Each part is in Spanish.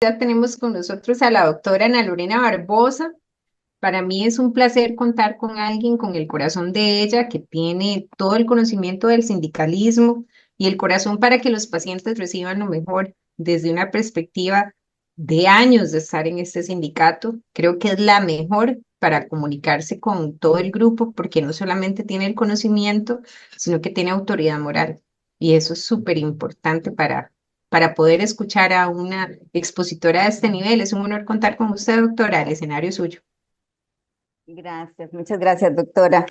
Ya tenemos con nosotros a la doctora Ana Lorena Barbosa. Para mí es un placer contar con alguien con el corazón de ella, que tiene todo el conocimiento del sindicalismo y el corazón para que los pacientes reciban lo mejor desde una perspectiva de años de estar en este sindicato. Creo que es la mejor para comunicarse con todo el grupo, porque no solamente tiene el conocimiento, sino que tiene autoridad moral. Y eso es súper importante para poder escuchar a una expositora de este nivel. Es un honor contar con usted, doctora. El escenario es suyo. Gracias, muchas gracias, doctora.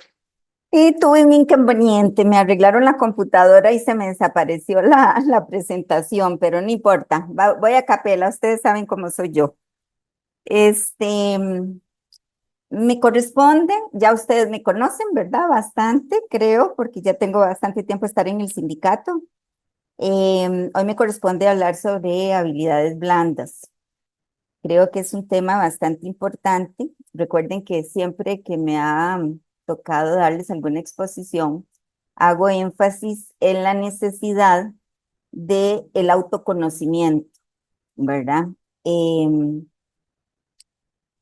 Y tuve un inconveniente, me arreglaron la computadora y se me desapareció la presentación, pero no importa, voy a capela, ustedes saben cómo soy yo. Este, Me corresponde, ya ustedes me conocen, ¿verdad? Bastante, creo, porque ya tengo bastante tiempo estar en el sindicato. Hoy me corresponde hablar sobre habilidades blandas. Creo que es un tema bastante importante. Recuerden que siempre que me ha tocado darles alguna exposición, hago énfasis en la necesidad de el autoconocimiento, ¿verdad? Em,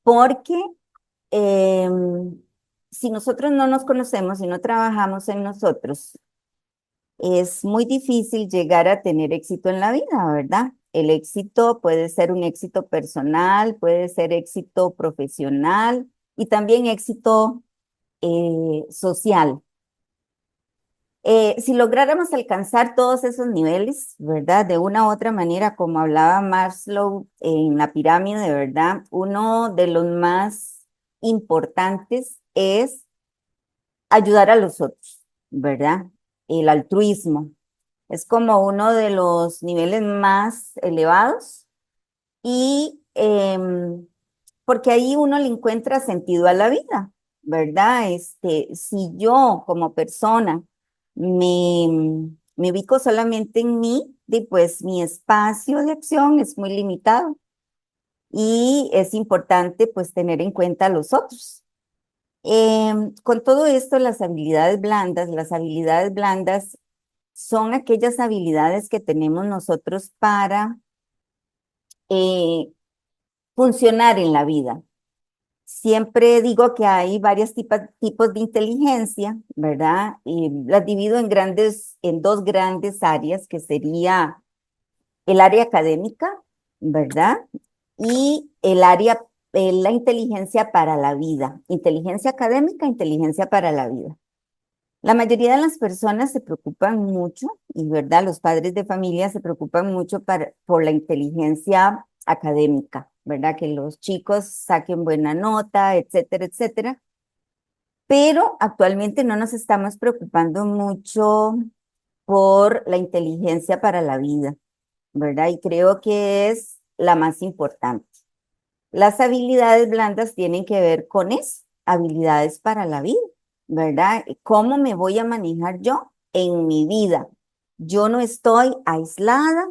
Porque si nosotros no nos conocemos y no trabajamos en nosotros, es muy difícil llegar a tener éxito en la vida, ¿verdad? El éxito puede ser un éxito personal, puede ser éxito profesional y también éxito social. Si lográramos alcanzar todos esos niveles, ¿verdad? De una u otra manera, como hablaba Maslow en la pirámide, ¿verdad? Uno de los más importantes es ayudar a los otros, ¿verdad? El altruismo. Es como uno de los niveles más elevados y porque ahí uno le encuentra sentido a la vida, ¿verdad? Si yo como persona me ubico solamente en mí, pues mi espacio de acción es muy limitado y es importante pues tener en cuenta a los otros. Con todo esto, las habilidades blandas son aquellas habilidades que tenemos nosotros para eh, funcionar en la vida. Siempre digo que hay varios tipos de inteligencia, ¿verdad? Y las divido en dos grandes áreas, que sería el área académica, ¿verdad? Y la inteligencia para la vida. Inteligencia académica, inteligencia para la vida. La mayoría de las personas se preocupan mucho, y verdad, los padres de familia se preocupan mucho por la inteligencia académica, ¿verdad? Que los chicos saquen buena nota, etcétera, etcétera. Pero actualmente no nos estamos preocupando mucho por la inteligencia para la vida, ¿verdad? Y creo que es la más importante. Las habilidades blandas tienen que ver con eso, habilidades para la vida, ¿verdad? ¿Cómo me voy a manejar yo en mi vida? Yo no estoy aislada,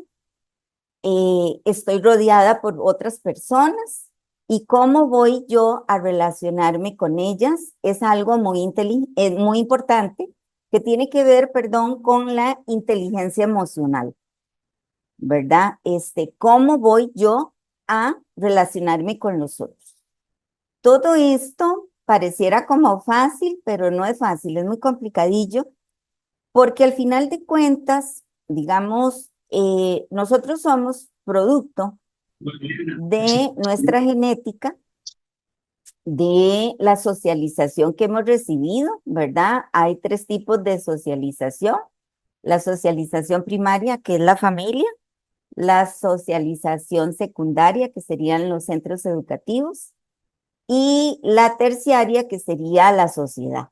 estoy rodeada por otras personas y cómo voy yo a relacionarme con ellas es algo muy importante que tiene que ver, perdón, con la inteligencia emocional, ¿verdad? ¿Cómo voy yo a relacionarme con los otros? Todo esto pareciera como fácil, pero no es fácil, es muy complicadillo, porque al final de cuentas, digamos, nosotros somos producto de nuestra genética, de la socialización que hemos recibido, ¿verdad? Hay tres tipos de socialización. La socialización primaria, que es la familia, la socialización secundaria, que serían los centros educativos, y la terciaria, que sería la sociedad.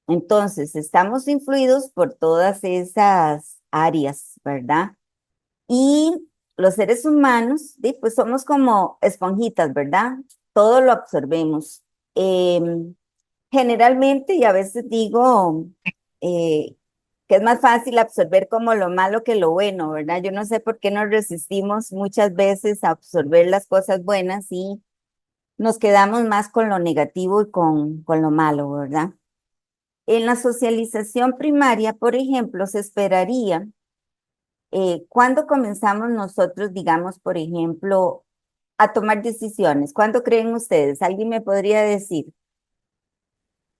Entonces, estamos influidos por todas esas áreas, ¿verdad? Y los seres humanos, pues somos como esponjitas, ¿verdad? Todo lo absorbemos. Em, Generalmente, y a veces digo eh, que es más fácil absorber como lo malo que lo bueno, ¿verdad? Yo no sé por qué nos resistimos muchas veces a absorber las cosas buenas y nos quedamos más con lo negativo y con lo malo, ¿verdad? En la socialización primaria, por ejemplo, se esperaría, cuando comenzamos nosotros, digamos, por ejemplo, a tomar decisiones? ¿Cuándo creen ustedes? ¿Alguien me podría decir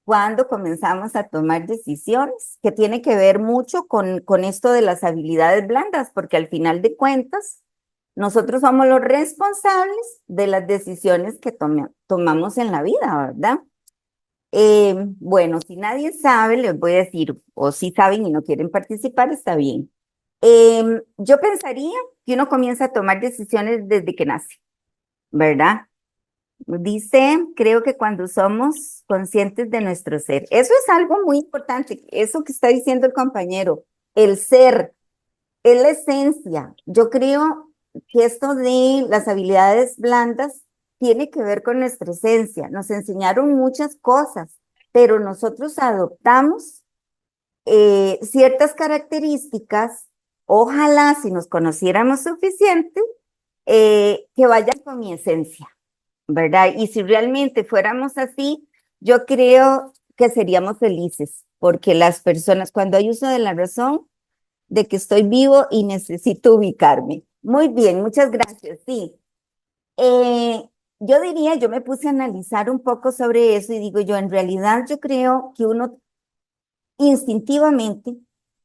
cuándo comenzamos a tomar decisiones? Que tiene que ver mucho con esto de las habilidades blandas, porque al final de cuentas, nosotros somos los responsables de las decisiones que tomamos en la vida, ¿verdad? Bueno, si nadie sabe, les voy a decir, o si saben y no quieren participar, está bien. Yo pensaría que uno comienza a tomar decisiones desde que nace, ¿verdad? Dice, creo que cuando somos conscientes de nuestro ser, eso es algo muy importante, eso que está diciendo el compañero, el ser, es la esencia. Yo creo que esto de las habilidades blandas tiene que ver con nuestra esencia. Nos enseñaron muchas cosas, pero nosotros adoptamos ciertas características, ojalá si nos conociéramos suficiente, que vayan con mi esencia, ¿verdad? Y si realmente fuéramos así, yo creo que seríamos felices, porque las personas, cuando hay uso de la razón, de que estoy vivo y necesito ubicarme. Muy bien, muchas gracias. Sí, eh, yo diría, yo me puse a analizar un poco sobre eso y digo yo, en realidad yo creo que uno instintivamente,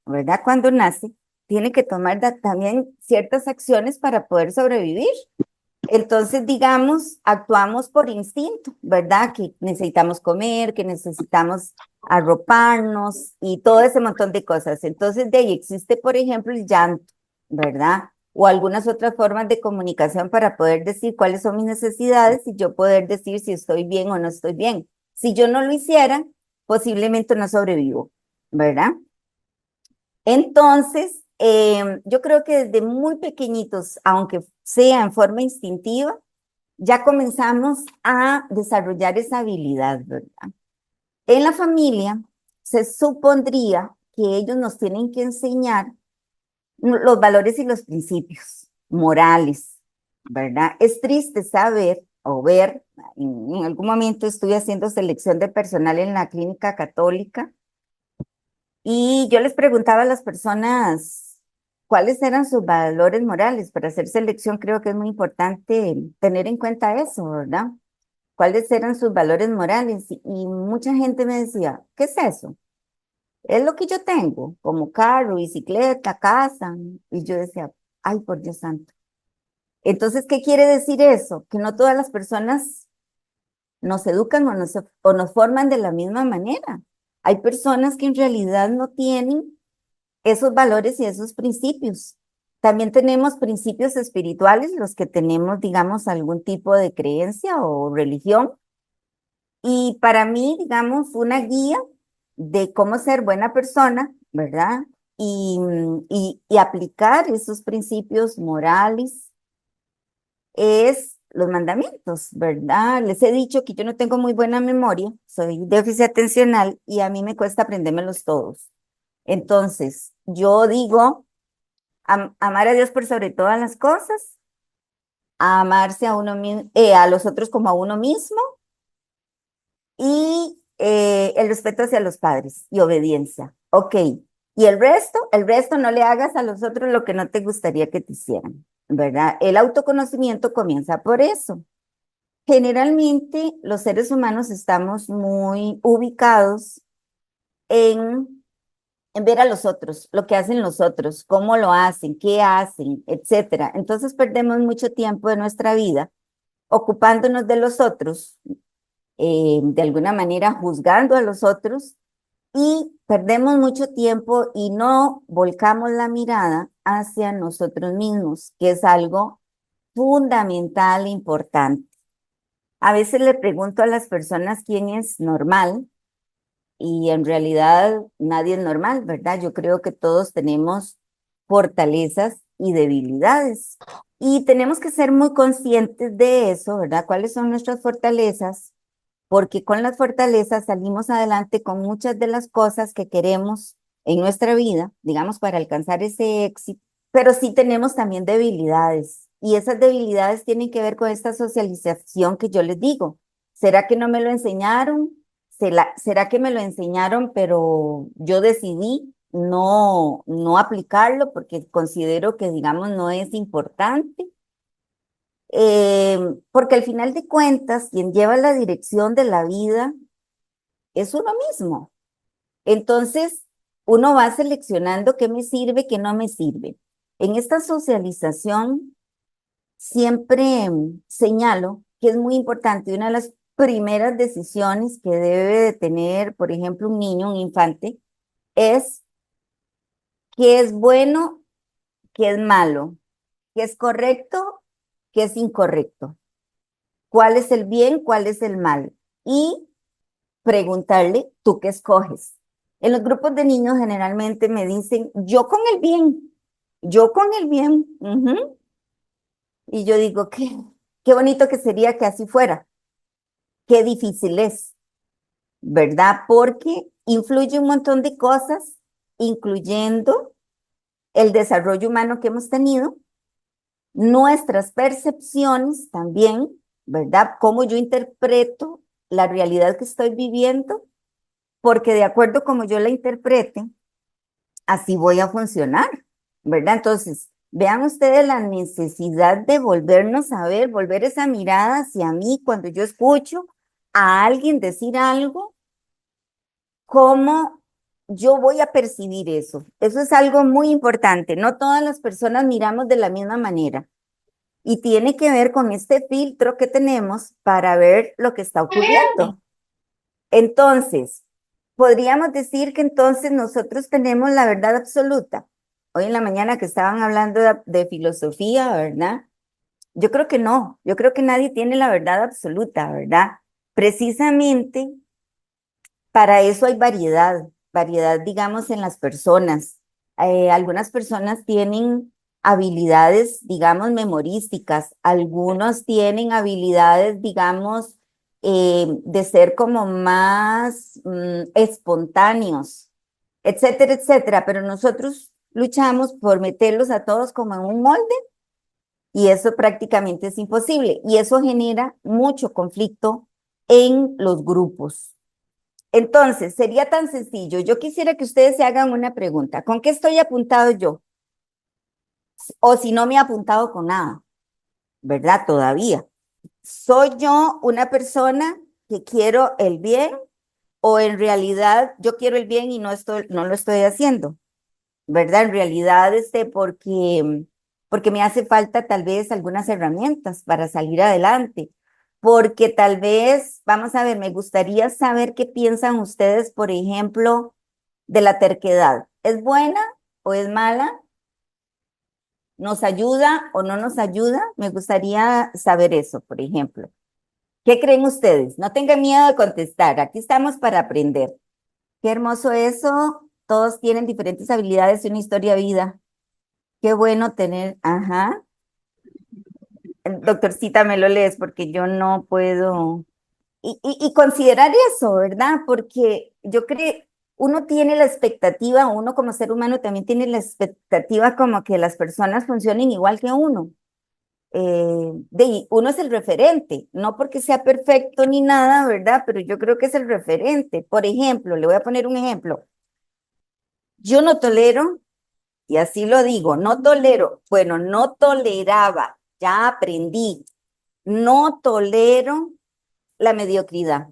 ¿verdad? Cuando nace, tiene que tomar también ciertas acciones para poder sobrevivir. Entonces, digamos, actuamos por instinto, ¿verdad? Que necesitamos comer, que necesitamos arroparnos y todo ese montón de cosas. Entonces, de ahí existe, por ejemplo, el llanto, ¿verdad? O algunas otras formas de comunicación para poder decir cuáles son mis necesidades y yo poder decir si estoy bien o no estoy bien. Si yo no lo hiciera, posiblemente no sobrevivo, ¿verdad? Entonces, yo creo que desde muy pequeñitos, aunque sea en forma instintiva, ya comenzamos a desarrollar esa habilidad, ¿verdad? En la familia se supondría que ellos nos tienen que enseñar los valores y los principios morales, ¿verdad? Es triste saber o ver, en algún momento estuve haciendo selección de personal en la clínica católica y yo les preguntaba a las personas cuáles eran sus valores morales. Para hacer selección creo que es muy importante tener en cuenta eso, ¿verdad? ¿Cuáles eran sus valores morales? Y mucha gente me decía, ¿qué es eso? Es lo que yo tengo, como carro, bicicleta, casa. Y yo decía, ay, por Dios santo. Entonces, ¿qué quiere decir eso? Que no todas las personas nos educan o nos forman de la misma manera. Hay personas que en realidad no tienen esos valores y esos principios. También tenemos principios espirituales, los que tenemos, digamos, algún tipo de creencia o religión. Y para mí, digamos, una guía de cómo ser buena persona, ¿verdad? Y aplicar esos principios morales es los mandamientos, ¿verdad? Les he dicho que yo no tengo muy buena memoria, soy déficit atencional y a mí me cuesta aprendérmelos todos. Entonces, yo digo, amar a Dios por sobre todas las cosas, a amarse a uno mismo, a los otros como a uno mismo y el respeto hacia los padres y obediencia. Ok. Y el resto no le hagas a los otros lo que no te gustaría que te hicieran, ¿verdad? El autoconocimiento comienza por eso. Generalmente los seres humanos estamos muy ubicados en ver a los otros, lo que hacen los otros, cómo lo hacen, qué hacen, etcétera. Entonces perdemos mucho tiempo de nuestra vida ocupándonos de los otros, de alguna manera juzgando a los otros y perdemos mucho tiempo y no volcamos la mirada hacia nosotros mismos, que es algo fundamental e importante. A veces le pregunto a las personas quién es normal y en realidad nadie es normal, ¿verdad? Yo creo que todos tenemos fortalezas y debilidades y tenemos que ser muy conscientes de eso, ¿verdad? ¿Cuáles son nuestras fortalezas? Porque con las fortalezas salimos adelante con muchas de las cosas que queremos en nuestra vida, digamos, para alcanzar ese éxito, pero sí tenemos también debilidades y esas debilidades tienen que ver con esta socialización que yo les digo. ¿Será que no me lo enseñaron? ¿Será que me lo enseñaron, pero yo decidí no aplicarlo porque considero que, digamos, no es importante? porque al final de cuentas, quien lleva la dirección de la vida es uno mismo. Entonces, uno va seleccionando qué me sirve, qué no me sirve. En esta socialización, siempre señalo que es muy importante, una de las primeras decisiones que debe de tener, por ejemplo, un niño, un infante, es qué es bueno, qué es malo, qué es correcto, qué es incorrecto, cuál es el bien, cuál es el mal. Y preguntarle, ¿tú qué escoges? En los grupos de niños generalmente me dicen, yo con el bien, yo con el bien. Y yo digo, qué bonito que sería que así fuera. Qué difícil es, ¿verdad? Porque influye un montón de cosas, incluyendo el desarrollo humano que hemos tenido, nuestras percepciones también, ¿verdad? Cómo yo interpreto la realidad que estoy viviendo, porque de acuerdo como yo la interprete, así voy a funcionar, ¿verdad? Entonces, vean ustedes la necesidad de volvernos a ver, volver esa mirada hacia mí cuando yo escucho a alguien decir algo, cómo yo voy a percibir eso. Eso es algo muy importante. No todas las personas miramos de la misma manera y tiene que ver con este filtro que tenemos para ver lo que está ocurriendo. Entonces, podríamos decir que entonces nosotros tenemos la verdad absoluta. Hoy en la mañana que estaban hablando de filosofía, ¿verdad? Yo creo que no, yo creo que nadie tiene la verdad absoluta, ¿verdad? Precisamente para eso hay variedad, variedad, digamos, en las personas. Algunas personas tienen habilidades, digamos, memorísticas, algunos tienen habilidades, digamos, de ser como más espontáneos, etcétera, etcétera, pero nosotros luchamos por meterlos a todos como en un molde y eso prácticamente es imposible y eso genera mucho conflicto en los grupos. Entonces, sería tan sencillo. Yo quisiera que ustedes se hagan una pregunta. ¿Con qué estoy apuntado yo? O si no me he apuntado con nada, ¿verdad? Todavía. ¿Soy yo una persona que quiero el bien o en realidad yo quiero el bien y no lo estoy haciendo? ¿Verdad? En realidad, porque me hace falta tal vez algunas herramientas para salir adelante, porque tal vez, vamos a ver, me gustaría saber qué piensan ustedes, por ejemplo, de la terquedad. ¿Es buena o es mala? ¿Nos ayuda o no nos ayuda? Me gustaría saber eso, por ejemplo. ¿Qué creen ustedes? No tengan miedo de contestar, aquí estamos para aprender. Qué hermoso eso, todos tienen diferentes habilidades y una historia de vida. Qué bueno tener, ajá. Doctorcita, me lo lees porque yo no puedo. Y considerar eso, ¿verdad? Porque yo creo, uno tiene la expectativa, uno como ser humano también tiene la expectativa como que las personas funcionen igual que uno. Uno es el referente, no porque sea perfecto ni nada, ¿verdad? Pero yo creo que es el referente. Por ejemplo, le voy a poner un ejemplo. Yo no tolero, y así lo digo, no tolero, bueno, no toleraba, ya aprendí, no tolero la mediocridad.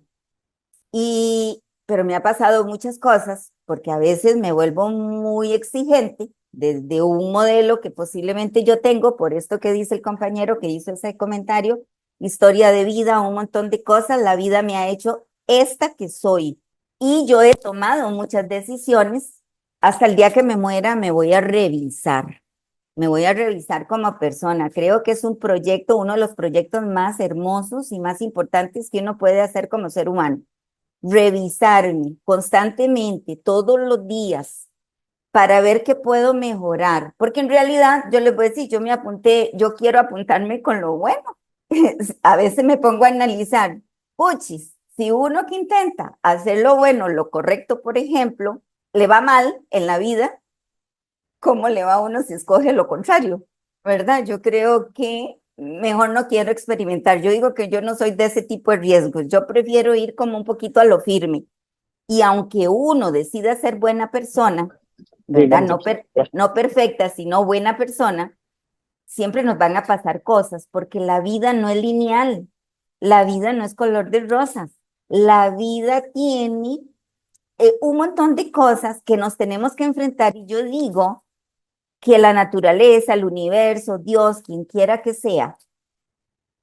Pero me ha pasado muchas cosas porque a veces me vuelvo muy exigente desde un modelo que posiblemente yo tengo, por esto que dice el compañero que hizo ese comentario, historia de vida, un montón de cosas, la vida me ha hecho esta que soy. Y yo he tomado muchas decisiones, hasta el día que me muera me voy a revisar. Me voy a revisar como persona. Creo que es un proyecto, uno de los proyectos más hermosos y más importantes que uno puede hacer como ser humano. Revisarme constantemente, todos los días, para ver qué puedo mejorar. Porque en realidad, yo les voy a decir, yo me apunté, yo quiero apuntarme con lo bueno. A veces me pongo a analizar, puchis, si uno que intenta hacer lo bueno, lo correcto, por ejemplo, le va mal en la vida, ¿cómo le va a uno si escoge lo contrario? ¿Verdad? Yo creo que mejor no quiero experimentar. Yo digo que yo no soy de ese tipo de riesgos. Yo prefiero ir como un poquito a lo firme. Y aunque uno decida ser buena persona, ¿verdad? No perfecta, sino buena persona, siempre nos van a pasar cosas, porque la vida no es lineal, la vida no es color de rosas, la vida tiene un montón de cosas que nos tenemos que enfrentar y yo digo que la naturaleza, el universo, Dios, quien quiera que sea,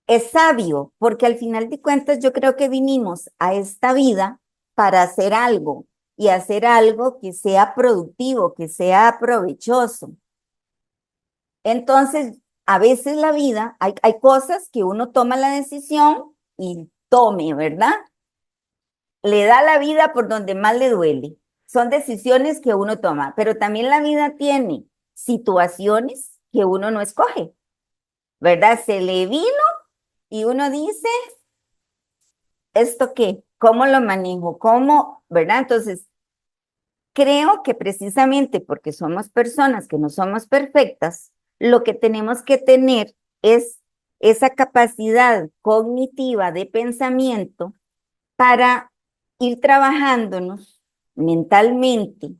es sabio, porque al final de cuentas yo creo que vinimos a esta vida para hacer algo y hacer algo que sea productivo, que sea provechoso. Entonces, a veces la vida, hay cosas que uno toma la decisión y tome, ¿verdad? Le da la vida por donde más le duele. Son decisiones que uno toma, pero también la vida tiene situaciones que uno no escoge, ¿verdad? Se le vino y uno dice, ¿esto qué? ¿Cómo lo manejo? ¿Cómo? ¿Verdad? Entonces, creo que precisamente porque somos personas que no somos perfectas, lo que tenemos que tener es esa capacidad cognitiva de pensamiento para ir trabajándonos mentalmente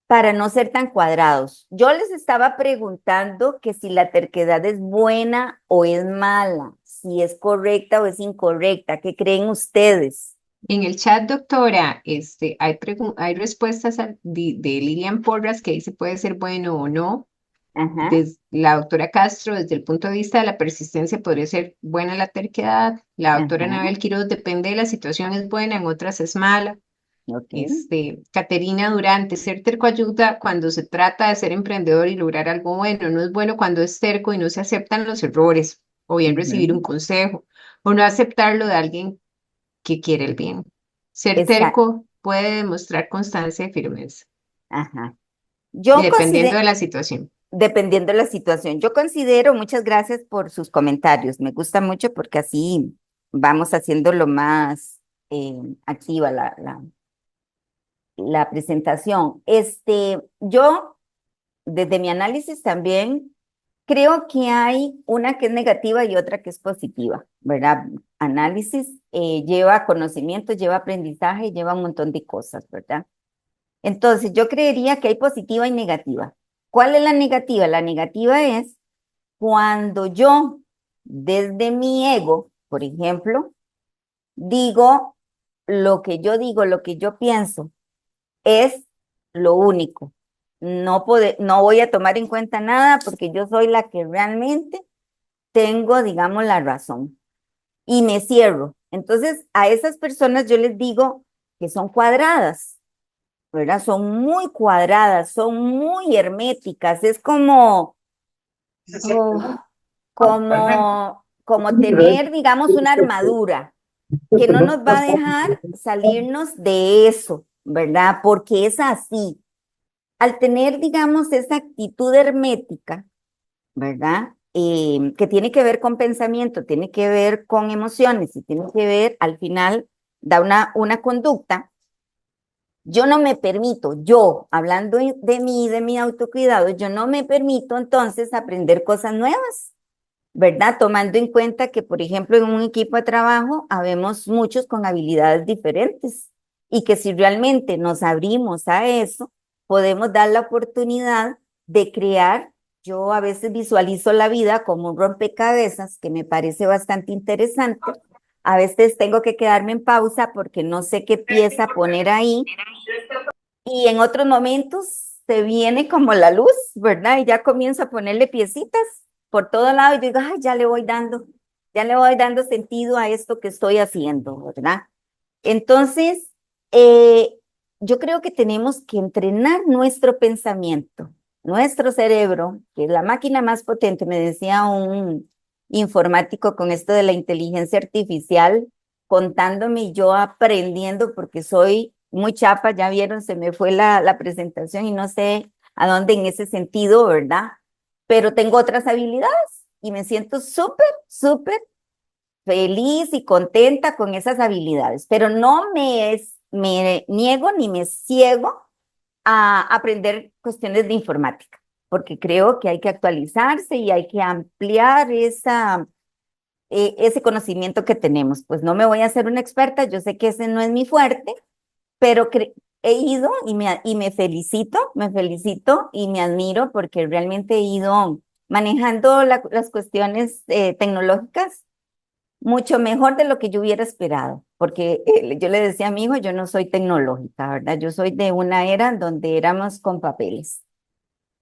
para no ser tan cuadrados. Yo les estaba preguntando que si la terquedad es buena o es mala, si es correcta o es incorrecta. ¿Qué creen ustedes? En el chat, doctora, hay respuestas de Lilian Porras que dice puede ser bueno o no. Ajá, La doctora Castro, desde el punto de vista de la persistencia, podría ser buena la terquedad. La doctora ajá, Anabel Quiroz, depende de la situación, es buena, en otras es mala. ok, Caterina Durante, ser terco ayuda cuando se trata de ser emprendedor y lograr algo bueno. No es bueno cuando es terco y no se aceptan los errores, o bien recibir un ujú, consejo, o no aceptarlo de alguien que quiere el bien. Ser exacto, terco puede demostrar constancia y firmeza, ajá. y Yo dependiendo considero, de la situación. dependiendo de la situación, yo considero, muchas gracias por sus comentarios, me gusta mucho porque así vamos haciéndolo más activa la presentación. Yo, desde mi análisis también, creo que hay una que es negativa y otra que es positiva, ¿verdad? Análisis lleva conocimiento, lleva aprendizaje, lleva un montón de cosas, ¿verdad? Entonces, yo creería que hay positiva y negativa. ¿Cuál es la negativa? La negativa es cuando yo, desde mi ego, por ejemplo, digo, lo que yo pienso, es lo único. No voy a tomar en cuenta nada porque yo soy la que realmente tengo, digamos, la razón y me cierro. Entonces, a esas personas yo les digo que son cuadradas, ¿verdad? Son muy cuadradas, son muy herméticas. Es oh, como tener, digamos, una armadura que no nos va a dejar salirnos de eso, ¿verdad? Porque es así. Al tener, digamos, esa actitud hermética, ¿verdad? Que tiene que ver con pensamiento, tiene que ver con emociones y tiene que ver, al final, da una conducta. Yo no me permito, yo, hablando de mí, de mi autocuidado, yo no me permito entonces aprender cosas nuevas, ¿verdad? Tomando en cuenta que, por ejemplo, en un equipo de trabajo habemos muchos con habilidades diferentes y que si realmente nos abrimos a eso, podemos dar la oportunidad de crear. Yo a veces visualizo la vida como un rompecabezas que me parece bastante interesante. A veces tengo que quedarme en pausa porque no sé qué pieza poner ahí y en otros momentos se viene como la luz, ¿verdad? Y ya comienzo a ponerle piecitas por todo lado y digo, ay, ya le voy dando sentido a esto que estoy haciendo, ¿verdad? Entonces, eh, yo creo que tenemos que entrenar nuestro pensamiento, nuestro cerebro, que es la máquina más potente, me decía un informático con esto de la inteligencia artificial, contándome y yo aprendiendo porque soy muy chapa, ya vieron, se me fue la presentación y no sé a dónde en ese sentido, ¿verdad? Pero tengo otras habilidades y me siento súper feliz y contenta con esas habilidades, pero me niego ni me ciego a aprender cuestiones de informática, porque creo que hay que actualizarse y hay que ampliar ese conocimiento que tenemos. Pues no me voy a hacer una experta, yo sé que ese no es mi fuerte, pero he ido y me felicito y me admiro porque realmente he ido manejando las cuestiones tecnológicas mucho mejor de lo que yo hubiera esperado, porque yo le decía a mi hijo, yo no soy tecnológica, ¿verdad? Yo soy de una era donde éramos con papeles.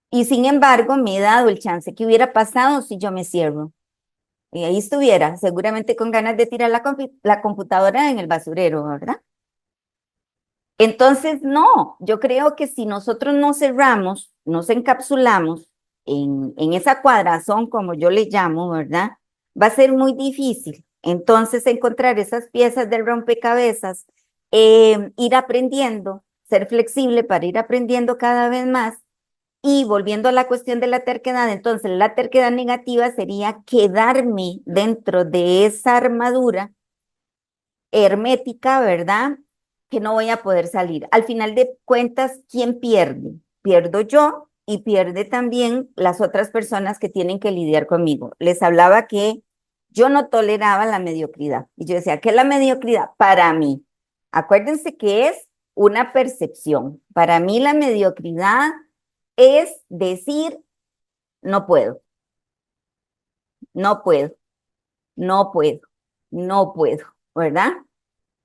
Y sin embargo, me he dado el chance que hubiera pasado si yo me cierro. Y ahí estuviera, seguramente con ganas de tirar la computadora en el basurero, ¿verdad? Entonces, no, yo creo que si nosotros nos cerramos, nos encapsulamos en esa cuadrazón, como yo le llamo, ¿verdad? Va a ser muy difícil. Entonces, encontrar esas piezas del rompecabezas, ir aprendiendo, ser flexible para ir aprendiendo cada vez más. Y volviendo a la cuestión de la terquedad, entonces la terquedad negativa sería quedarme dentro de esa armadura hermética, ¿verdad? Que no voy a poder salir. Al final de cuentas, ¿quién pierde? Pierdo yo y pierde también las otras personas que tienen que lidiar conmigo. Les hablaba que yo no toleraba la mediocridad. Y yo decía, ¿qué es la mediocridad? Para mí, acuérdense que es una percepción. Para mí la mediocridad es decir, no puedo, no puedo, no puedo, no puedo, ¿verdad?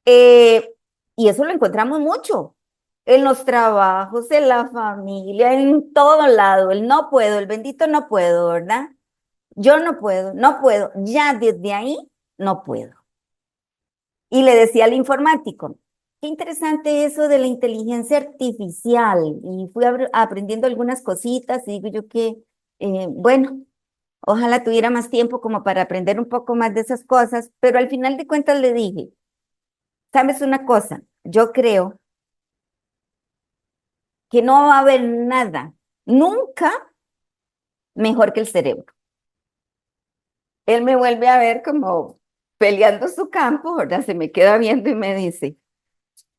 Eh, y eso lo encontramos mucho en los trabajos, en la familia, en todo lado. El no puedo, el bendito no puedo, ¿verdad? Yo no puedo, no puedo. Ya desde ahí no puedo. Y le decía al informático, qué interesante eso de la inteligencia artificial. Y fui aprendiendo algunas cositas y digo yo que, bueno, ojalá tuviera más tiempo como para aprender un poco más de esas cosas, pero al final de cuentas le dije, ¿sabes una cosa? Yo creo que no va a haber nada, nunca mejor que el cerebro. Él me vuelve a ver como peleando su campo, ¿verdad? Se me queda viendo y me dice,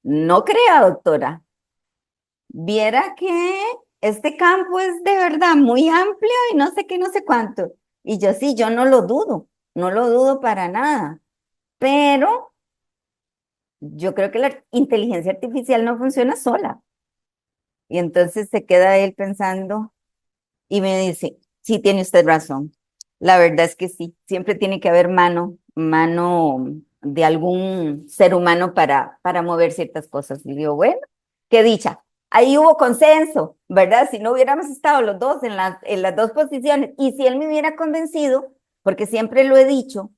no crea, doctora, viera que este campo es de verdad muy amplio y no sé qué, no sé cuánto. Y yo sí, yo no lo dudo, no lo dudo para nada, pero yo creo que la inteligencia artificial no funciona sola. Y entonces se queda él pensando y me dice, sí, tiene usted razón. La verdad es que sí, siempre tiene que haber mano de algún ser humano para mover ciertas cosas. Y digo, bueno, qué dicha. Ahí hubo consenso, ¿verdad? Si no hubiéramos estado los dos en las dos posiciones y si él me hubiera convencido, porque siempre lo he dicho,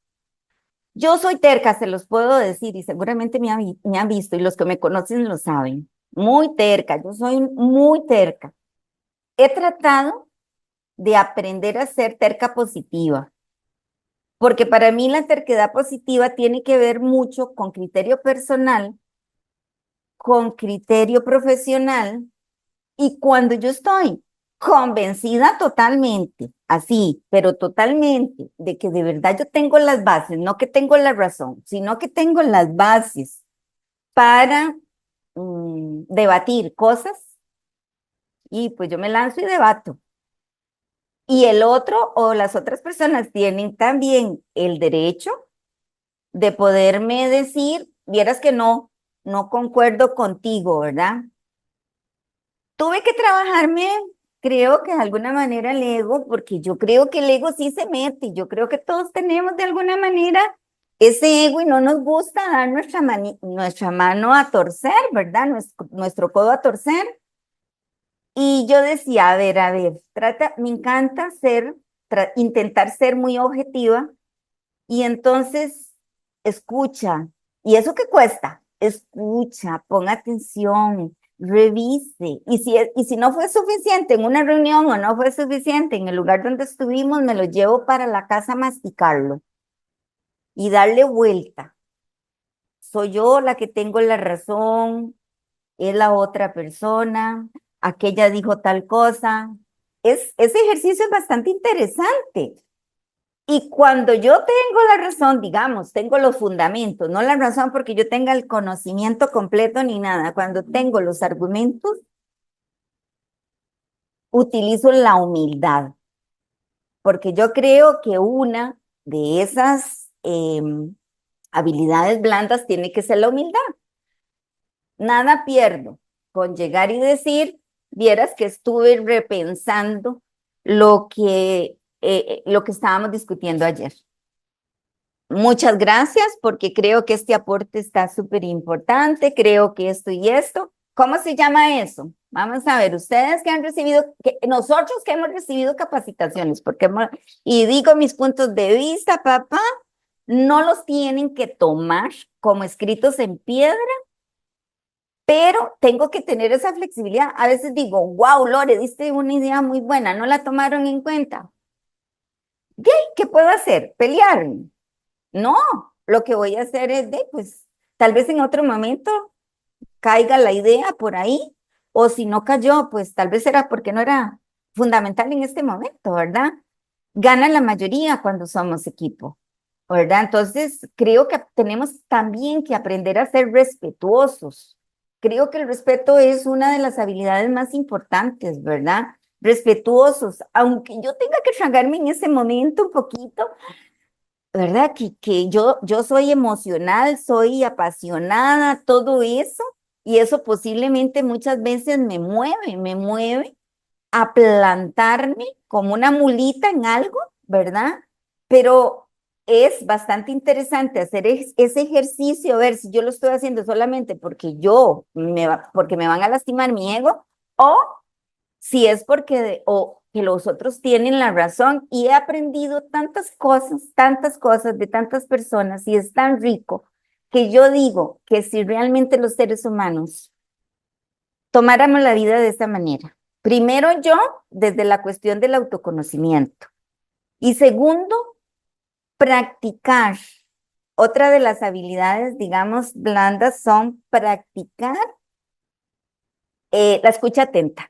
yo soy terca, se los puedo decir y seguramente me han visto y los que me conocen lo saben. Muy terca, yo soy muy terca. He tratado de aprender a ser terca positiva, porque para mí la terquedad positiva tiene que ver mucho con criterio personal, con criterio profesional, y cuando yo estoy convencida totalmente, así, pero totalmente, de que de verdad yo tengo las bases, no que tengo la razón, sino que tengo las bases para debatir cosas, y pues yo me lanzo y debato. Y el otro o las otras personas tienen también el derecho de poderme decir, vieras que no, no concuerdo contigo, ¿verdad? Tuve que trabajarme, creo que de alguna manera el ego, porque yo creo que el ego sí se mete, yo creo que todos tenemos de alguna manera ese ego y no nos gusta dar nuestra mano a torcer, ¿verdad? Nuestro codo a torcer. Y yo decía, a ver, me encanta intentar ser muy objetiva y entonces escucha. ¿Y eso qué cuesta? Escucha, ponga atención, revise. Y si no fue suficiente en una reunión o no fue suficiente en el lugar donde estuvimos, me lo llevo para la casa a masticarlo y darle vuelta. Soy yo la que tengo la razón, es la otra persona, aquella dijo tal cosa. Ese ejercicio es bastante interesante. Y cuando yo tengo la razón, digamos, tengo los fundamentos, no la razón porque yo tenga el conocimiento completo ni nada, cuando tengo los argumentos, utilizo la humildad, porque yo creo que una de esas habilidades blandas tiene que ser la humildad. Nada pierdo con llegar y decir, vieras que estuve repensando lo que lo que estábamos discutiendo ayer. Muchas gracias porque creo que este aporte está súper importante, creo que esto y esto. ¿Cómo se llama eso? Vamos a ver, ustedes que han recibido, nosotros que hemos recibido capacitaciones, y digo mis puntos de vista, papá, no los tienen que tomar como escritos en piedra, pero tengo que tener esa flexibilidad. A veces digo, wow, Lore, diste una idea muy buena, no la tomaron en cuenta. ¿Qué puedo hacer? ¿Pelearme? No, lo que voy a hacer es pues, tal vez en otro momento caiga la idea por ahí, o si no cayó, pues tal vez era porque no era fundamental en este momento, ¿verdad? Gana la mayoría cuando somos equipo, ¿verdad? Entonces, creo que tenemos también que aprender a ser respetuosos. Creo que el respeto es una de las habilidades más importantes, ¿verdad? Respetuosos, aunque yo tenga que tragarme en ese momento un poquito, ¿verdad? Que yo soy emocional, soy apasionada, todo eso, y eso posiblemente muchas veces me mueve a plantarme como una mulita en algo, ¿verdad? Pero es bastante interesante hacer ese ejercicio, a ver si yo lo estoy haciendo solamente porque porque me van a lastimar mi ego, o si es porque o que los otros tienen la razón, y he aprendido tantas cosas de tantas personas, y es tan rico que yo digo que si realmente los seres humanos tomáramos la vida de esta manera, primero yo, desde la cuestión del autoconocimiento, y segundo, practicar. Otra de las habilidades, digamos, blandas son practicar la escucha atenta.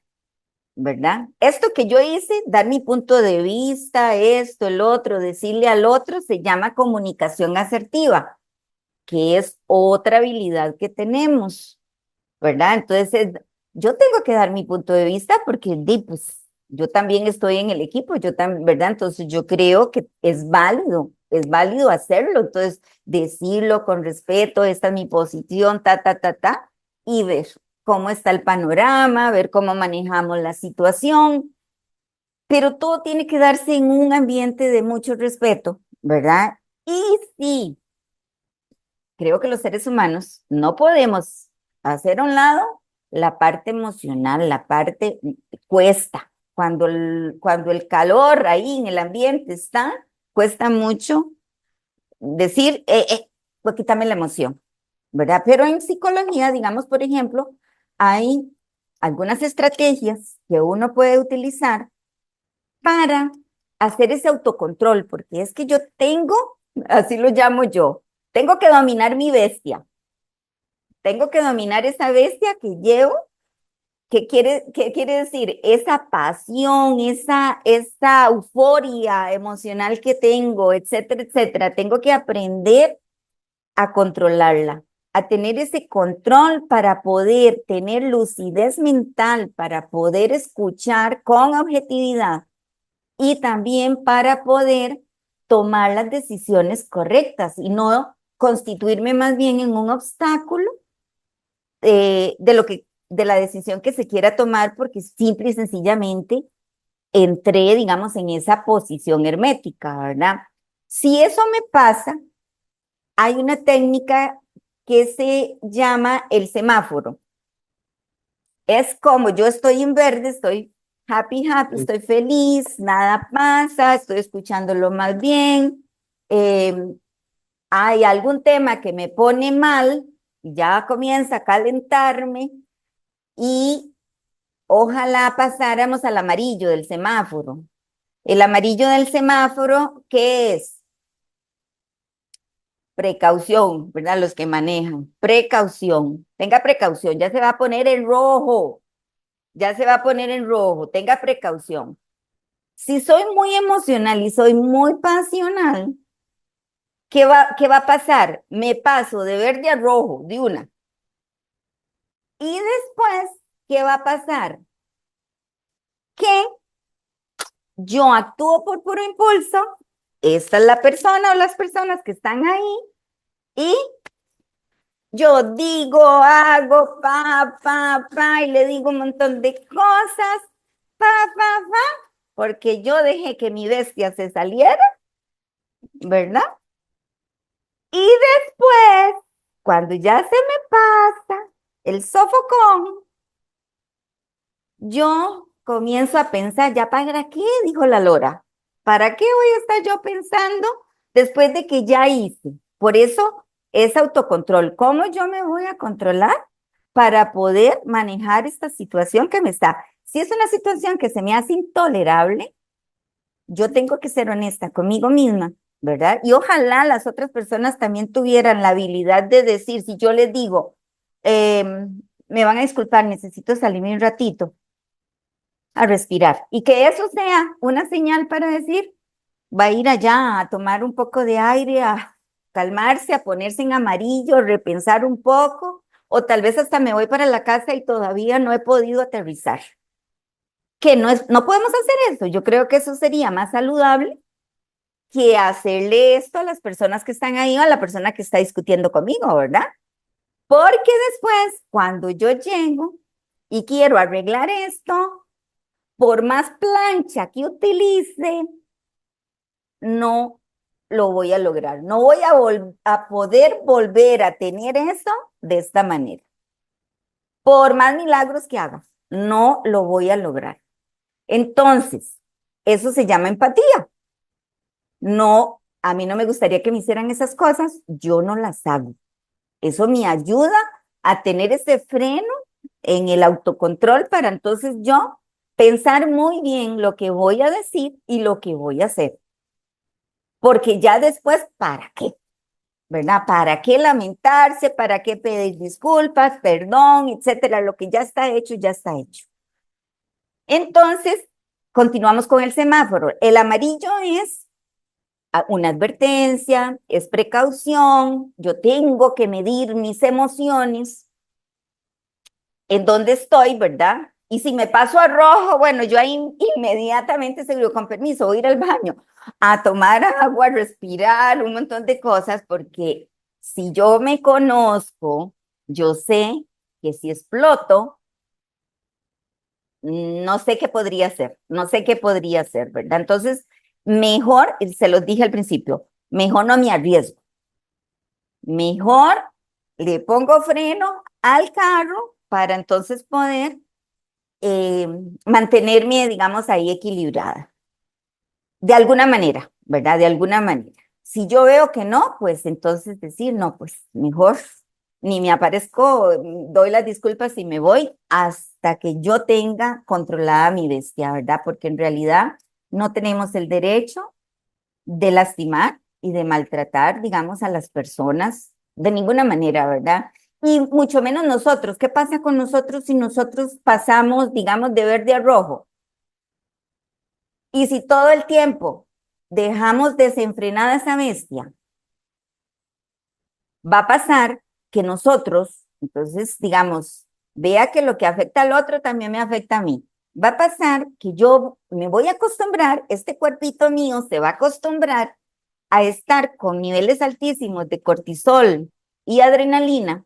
¿Verdad? Esto que yo hice, dar mi punto de vista, esto, el otro, decirle al otro, se llama comunicación asertiva, que es otra habilidad que tenemos, ¿verdad? Entonces, yo tengo que dar mi punto de vista porque, pues, yo también estoy en el equipo, yo también, ¿verdad? Entonces, yo creo que es válido hacerlo. Entonces, decirlo con respeto, esta es mi posición, y ver cómo está el panorama, ver cómo manejamos la situación, pero todo tiene que darse en un ambiente de mucho respeto, ¿verdad? Y sí, creo que los seres humanos no podemos hacer a un lado la parte emocional, la parte cuesta. Cuando el calor ahí en el ambiente está, cuesta mucho decir, pues quítame la emoción, ¿verdad? Pero en psicología, digamos, por ejemplo, hay algunas estrategias que uno puede utilizar para hacer ese autocontrol, porque es que yo tengo, así lo llamo yo, tengo que dominar mi bestia, tengo que dominar esa bestia que llevo. Qué quiere decir? Esa pasión, esa euforia emocional que tengo, etcétera, etcétera. Tengo que aprender a controlarla, a tener ese control para poder tener lucidez mental, para poder escuchar con objetividad y también para poder tomar las decisiones correctas y no constituirme más bien en un obstáculo de la decisión que se quiera tomar, porque simple y sencillamente entré, digamos, en esa posición hermética, ¿verdad? Si eso me pasa, hay una técnica que se llama el semáforo. Es como yo estoy en verde, estoy happy, estoy feliz, nada pasa, estoy escuchándolo más bien. Eh, Hay algún tema que me pone mal, y ya comienza a calentarme, y ojalá pasáramos al amarillo del semáforo. El amarillo del semáforo, ¿qué es? Precaución, ¿verdad? Los que manejan. Precaución. Tenga precaución, ya se va a poner en rojo. Ya se va a poner en rojo. Tenga precaución. Si soy muy emocional y soy muy pasional, qué va a pasar? Me paso de verde a rojo, de una. Y después, ¿qué va a pasar? Que yo actúo por puro impulso. Esta es la persona o las personas que están ahí, y yo digo, hago, y le digo un montón de cosas, pa, pa, pa. porque yo dejé que mi bestia se saliera, ¿verdad? Y después, cuando ya se me pasa el sofocón, yo comienzo a pensar, ¿ya para qué? Dijo la lora. ¿Para qué voy a estar yo pensando después de que ya hice? Por eso es autocontrol. ¿Cómo yo me voy a controlar para poder manejar esta situación que me está? Si es una situación que se me hace intolerable, yo tengo que ser honesta conmigo misma, ¿verdad? Y ojalá las otras personas también tuvieran la habilidad de decir, si yo les digo, me van a disculpar, necesito salirme un ratito a respirar, y que eso sea una señal para decir, va a ir allá a tomar un poco de aire, a calmarse, a ponerse en amarillo, repensar un poco, o tal vez hasta me voy para la casa y todavía no he podido aterrizar. Que no es, no podemos hacer eso. Yo creo que eso sería más saludable que hacerle esto a las personas que están ahí o a la persona que está discutiendo conmigo, ¿verdad? Porque después, cuando yo llego y quiero arreglar esto, por más plancha que utilice, no lo voy a lograr. No voy a poder volver a tener eso de esta manera. Por más milagros que haga, no lo voy a lograr. Entonces, eso se llama empatía. No, a mí no me gustaría que me hicieran esas cosas, yo no las hago. Eso me ayuda a tener ese freno en el autocontrol para entonces yo pensar muy bien lo que voy a decir y lo que voy a hacer. Porque ya después, ¿para qué? ¿Verdad? ¿Para qué lamentarse? ¿Para qué pedir disculpas, perdón, etcétera? Lo que ya está hecho, ya está hecho. Entonces, continuamos con el semáforo. El amarillo es una advertencia, es precaución, yo tengo que medir mis emociones, en dónde estoy, ¿verdad? Y si me paso a rojo, bueno, yo ahí inmediatamente seguro, con permiso, voy a ir al baño, a tomar agua, a respirar, un montón de cosas, porque si yo me conozco, yo sé que si exploto, no sé qué podría hacer, no sé qué podría hacer, ¿verdad? Entonces, mejor, se los dije al principio, mejor no me arriesgo, mejor le pongo freno al carro para entonces poder eh, mantenerme, digamos, ahí equilibrada. De alguna manera, ¿verdad? De alguna manera. Si yo veo que no, pues entonces decir, no, pues mejor ni me aparezco, doy las disculpas y me voy hasta que yo tenga controlada mi bestia, ¿verdad? Porque en realidad no tenemos el derecho de lastimar y de maltratar, digamos, a las personas de ninguna manera, ¿verdad? Y mucho menos nosotros. ¿Qué pasa con nosotros si nosotros pasamos, digamos, de verde a rojo? Y si todo el tiempo dejamos desenfrenada esa bestia, va a pasar que nosotros, entonces, digamos, vea que lo que afecta al otro también me afecta a mí. Va a pasar que yo me voy a acostumbrar, este cuerpito mío se va a acostumbrar a estar con niveles altísimos de cortisol y adrenalina,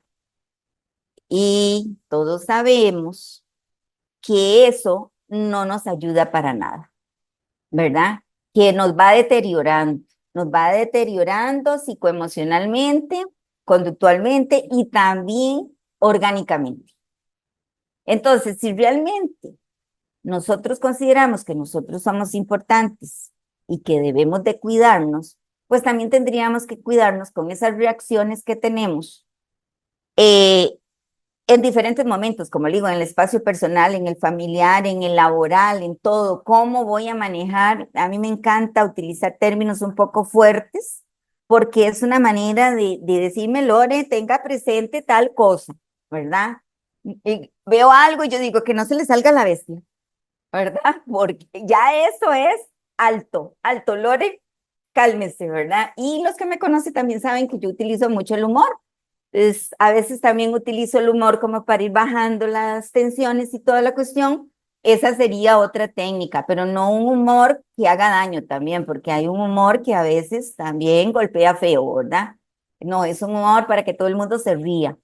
y todos sabemos que eso no nos ayuda para nada, ¿verdad? Que nos va deteriorando psicoemocionalmente, conductualmente y también orgánicamente. Entonces, si realmente nosotros consideramos que nosotros somos importantes y que debemos de cuidarnos, pues también tendríamos que cuidarnos con esas reacciones que tenemos eh, en diferentes momentos, como le digo, en el espacio personal, en el familiar, en el laboral, en todo. ¿Cómo voy a manejar? A mí me encanta utilizar términos un poco fuertes porque es una manera de decirme, Lore, tenga presente tal cosa, ¿verdad? Y veo algo y yo digo que no se le salga la bestia, ¿verdad? Porque ya eso es alto, alto, Lore, cálmese, ¿verdad? Y los que me conocen también saben que yo utilizo mucho el humor. A veces también utilizo el humor como para ir bajando las tensiones y toda la cuestión. Esa sería otra técnica, pero no un humor que haga daño también, porque hay un humor que a veces también golpea feo, ¿verdad? No, es un humor para que todo el mundo se ría.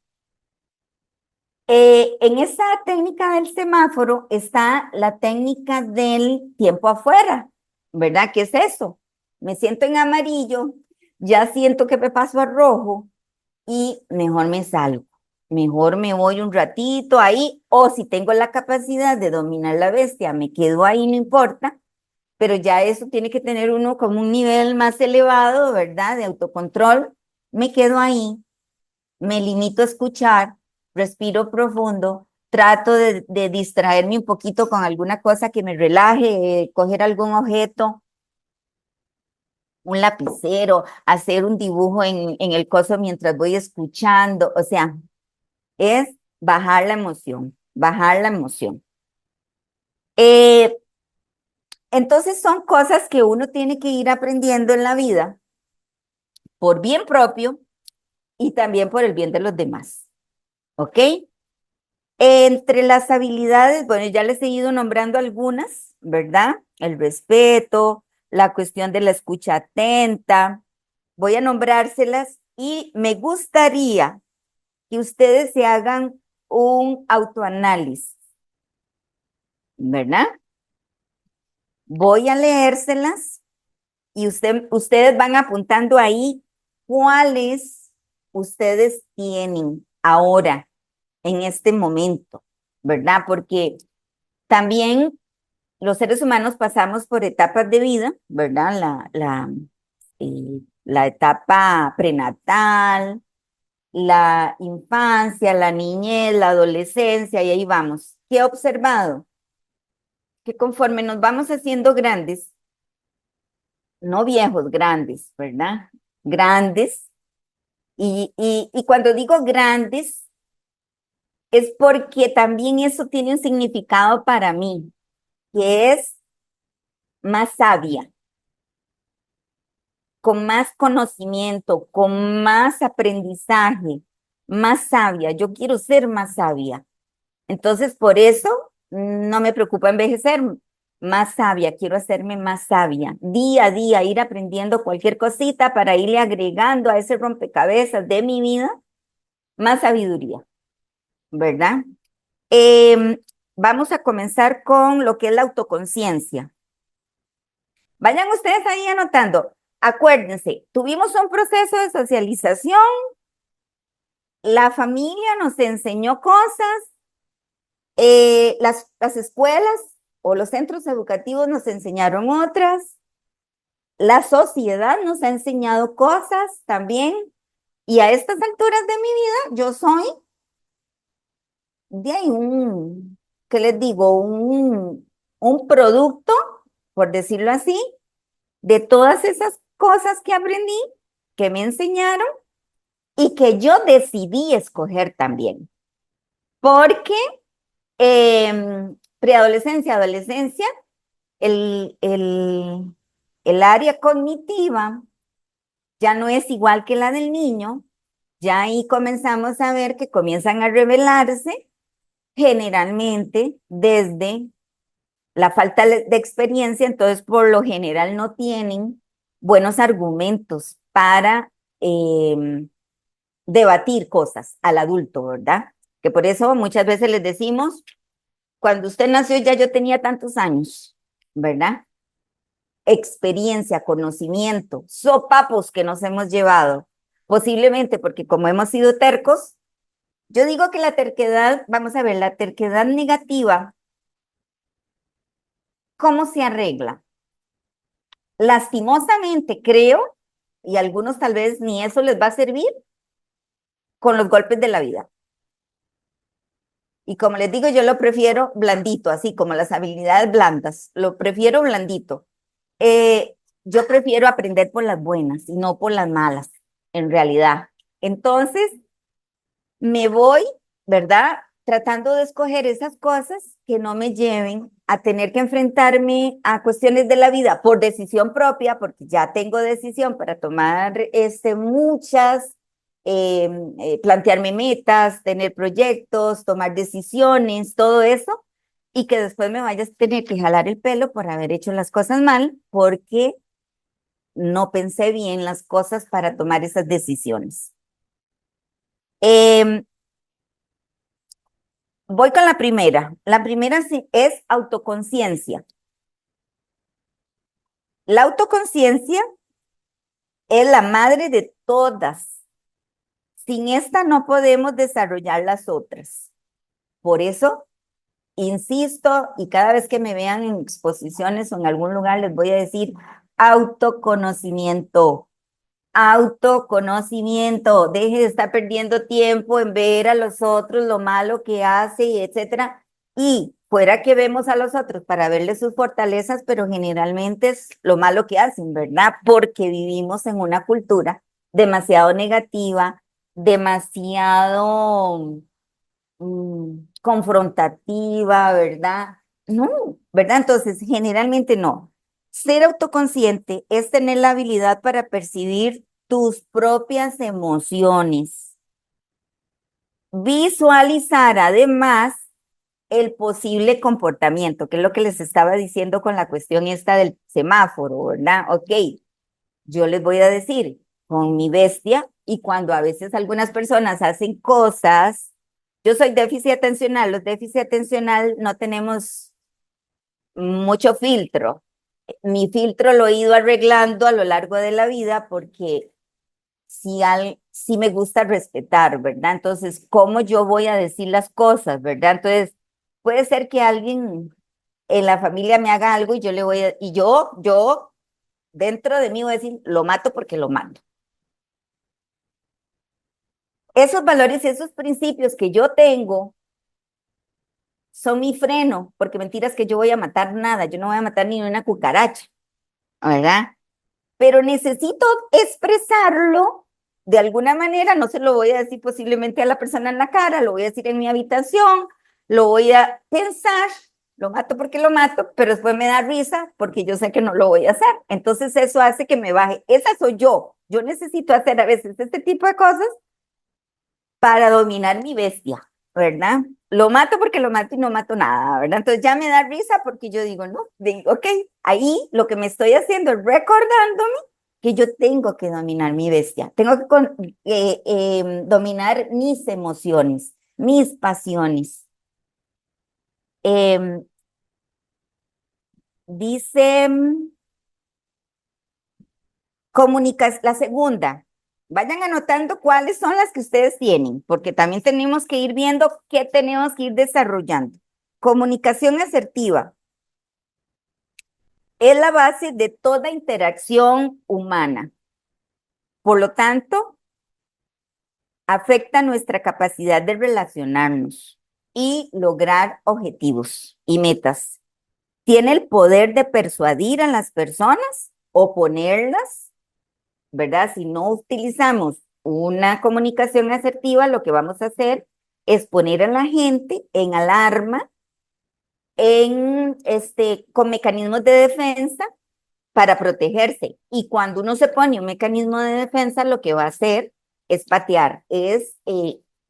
En esa técnica del semáforo está la técnica del tiempo afuera, ¿verdad? ¿Qué es eso? Me siento en amarillo, ya siento que me paso a rojo y mejor me salgo. Mejor me voy un ratito ahí, o si tengo la capacidad de dominar la bestia, me quedo ahí, no importa, pero ya eso tiene que tener uno como un nivel más elevado, ¿verdad? De autocontrol. Me quedo ahí, me limito a escuchar, respiro profundo, trato de distraerme un poquito con alguna cosa que me relaje, coger algún objeto, un lapicero, hacer un dibujo en el coso mientras voy escuchando, o sea, es bajar la emoción, bajar la emoción. Eh, entonces son cosas que uno tiene que ir aprendiendo en la vida por bien propio y también por el bien de los demás, ¿ok? Entre las habilidades, bueno, ya les he ido nombrando algunas, ¿verdad? El respeto, la cuestión de la escucha atenta. Voy a nombrárselas y me gustaría que ustedes se hagan un autoanálisis, ¿verdad? Voy a leérselas y ustedes van apuntando ahí cuáles ustedes tienen ahora, en este momento, ¿verdad? Porque también los seres humanos pasamos por etapas de vida, ¿verdad? La etapa prenatal, la infancia, la niñez, la adolescencia, y ahí vamos. ¿Qué he observado? Que conforme nos vamos haciendo grandes, no viejos, grandes, ¿verdad? Grandes, y cuando digo grandes, es porque también eso tiene un significado para mí, que es más sabia, con más conocimiento, con más aprendizaje, más sabia. Yo quiero ser más sabia. Entonces, por eso no me preocupa envejecer, más sabia, quiero hacerme más sabia. Día a día ir aprendiendo cualquier cosita para irle agregando a ese rompecabezas de mi vida más sabiduría, ¿verdad? Em, Vamos a comenzar con lo que es la autoconciencia. Vayan ustedes ahí anotando. Acuérdense, tuvimos un proceso de socialización, la familia nos enseñó cosas, las escuelas o los centros educativos nos enseñaron otras, la sociedad nos ha enseñado cosas también, y a estas alturas de mi vida yo soy de ahí ¿qué les digo? Un producto, por decirlo así, de todas esas cosas que aprendí, que me enseñaron y que yo decidí escoger también. Porque preadolescencia, adolescencia, el, el, el área cognitiva ya no es igual que la del niño, ya ahí comenzamos a ver que comienzan a revelarse generalmente desde la falta de experiencia, entonces por lo general no tienen buenos argumentos para debatir cosas al adulto, ¿verdad? Que por eso muchas veces les decimos, cuando usted nació ya yo tenía tantos años, ¿verdad? Experiencia, conocimiento, sopapos que nos hemos llevado, posiblemente porque como hemos sido tercos, yo digo que la terquedad, vamos a ver, la terquedad negativa, ¿cómo se arregla? Lastimosamente creo, y a algunos tal vez ni eso les va a servir, con los golpes de la vida. Y como les digo, yo lo prefiero blandito, así como las habilidades blandas, lo prefiero blandito. Yo prefiero aprender por las buenas y no por las malas, en realidad. Entonces, me voy, ¿verdad? Tratando de escoger esas cosas que no me lleven a tener que enfrentarme a cuestiones de la vida por decisión propia, porque ya tengo decisión para tomar muchas, plantearme metas, tener proyectos, tomar decisiones, todo eso, y que después me vayas a tener que jalar el pelo por haber hecho las cosas mal, porque no pensé bien las cosas para tomar esas decisiones. Eh, Voy con la primera. La primera es autoconciencia. La autoconciencia es la madre de todas. Sin esta no podemos desarrollar las otras. Por eso, insisto, y cada vez que me vean en exposiciones o en algún lugar les voy a decir autoconocimiento. Autoconocimiento, deje de estar perdiendo tiempo en ver a los otros lo malo que hace y etcétera. Y fuera que vemos a los otros para verles sus fortalezas, pero generalmente es lo malo que hacen, ¿verdad? Porque vivimos en una cultura demasiado negativa, demasiado confrontativa, ¿verdad? No, ¿verdad? Entonces, generalmente no. Ser autoconsciente es tener la habilidad para percibir tus propias emociones. Visualizar además el posible comportamiento, que es lo que les estaba diciendo con la cuestión esta del semáforo, ¿verdad? Ok, yo les voy a decir con mi bestia y cuando a veces algunas personas hacen cosas, yo soy déficit atencional, los déficit atencional no tenemos mucho filtro. Mi filtro lo he ido arreglando a lo largo de la vida porque sí me gusta respetar, ¿verdad? Entonces, ¿cómo yo voy a decir las cosas, verdad? Entonces, puede ser que alguien en la familia me haga algo y yo le voy a, y yo dentro de mí voy a decir, lo mato porque lo mato. Esos valores y esos principios que yo tengo son mi freno, porque mentiras que yo voy a matar nada, yo no voy a matar ni una cucaracha, ¿verdad? Pero necesito expresarlo de alguna manera, no se lo voy a decir posiblemente a la persona en la cara, lo voy a decir en mi habitación, lo voy a pensar, lo mato porque lo mato, pero después me da risa porque yo sé que no lo voy a hacer. Entonces eso hace que me baje. Esa soy yo. Yo necesito hacer a veces este tipo de cosas para dominar mi bestia, ¿verdad? Lo mato porque lo mato y no mato nada, ¿verdad? Entonces ya me da risa porque yo digo, no, digo, ok, ahí lo que me estoy haciendo es recordándome que yo tengo que dominar mi bestia, tengo que dominar mis emociones, mis pasiones. Eh, dice, la segunda, vayan anotando cuáles son las que ustedes tienen, porque también tenemos que ir viendo qué tenemos que ir desarrollando. Comunicación asertiva es la base de toda interacción humana. Por lo tanto, afecta nuestra capacidad de relacionarnos y lograr objetivos y metas. Tiene el poder de persuadir a las personas, oponerlas, ¿verdad? Si no utilizamos una comunicación asertiva, lo que vamos a hacer es poner a la gente en alarma, con mecanismos de defensa para protegerse. Y cuando uno se pone un mecanismo de defensa, lo que va a hacer es patear, es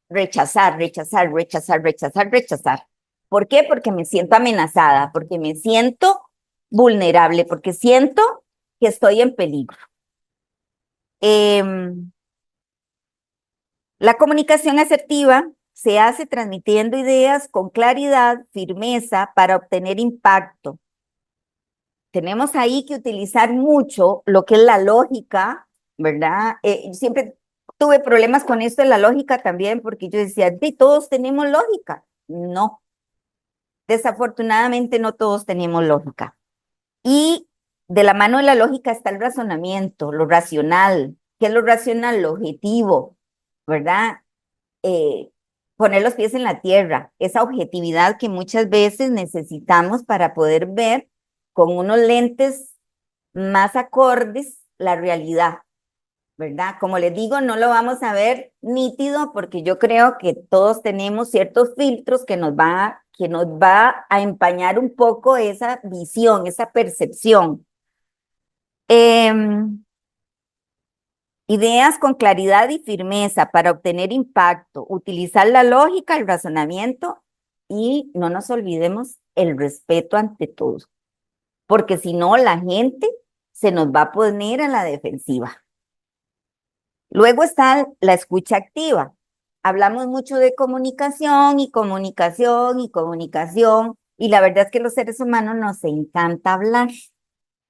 rechazar, rechazar, rechazar, rechazar, rechazar. ¿Por qué? Porque me siento amenazada, porque me siento vulnerable, porque siento que estoy en peligro. La comunicación asertiva se hace transmitiendo ideas con claridad, firmeza para obtener impacto. Tenemos ahí que utilizar mucho lo que es la lógica, ¿verdad? Siempre tuve problemas con esto de la lógica también, porque yo decía, todos tenemos lógica. No, desafortunadamente no todos tenemos lógica. Y de la mano de la lógica está el razonamiento, lo racional. ¿Qué es lo racional? Lo objetivo, ¿verdad? Poner los pies en la tierra, esa objetividad que muchas veces necesitamos para poder ver con unos lentes más acordes la realidad, ¿verdad? Como les digo, no lo vamos a ver nítido porque yo creo que todos tenemos ciertos filtros que nos va a empañar un poco esa visión, esa percepción. Ideas con claridad y firmeza para obtener impacto, utilizar la lógica, el razonamiento y no nos olvidemos el respeto ante todo, porque si no la gente se nos va a poner a la defensiva. Luego está la escucha activa. hablamos mucho de comunicación y comunicación y comunicación, y la verdad es que los seres humanos nos encanta hablar.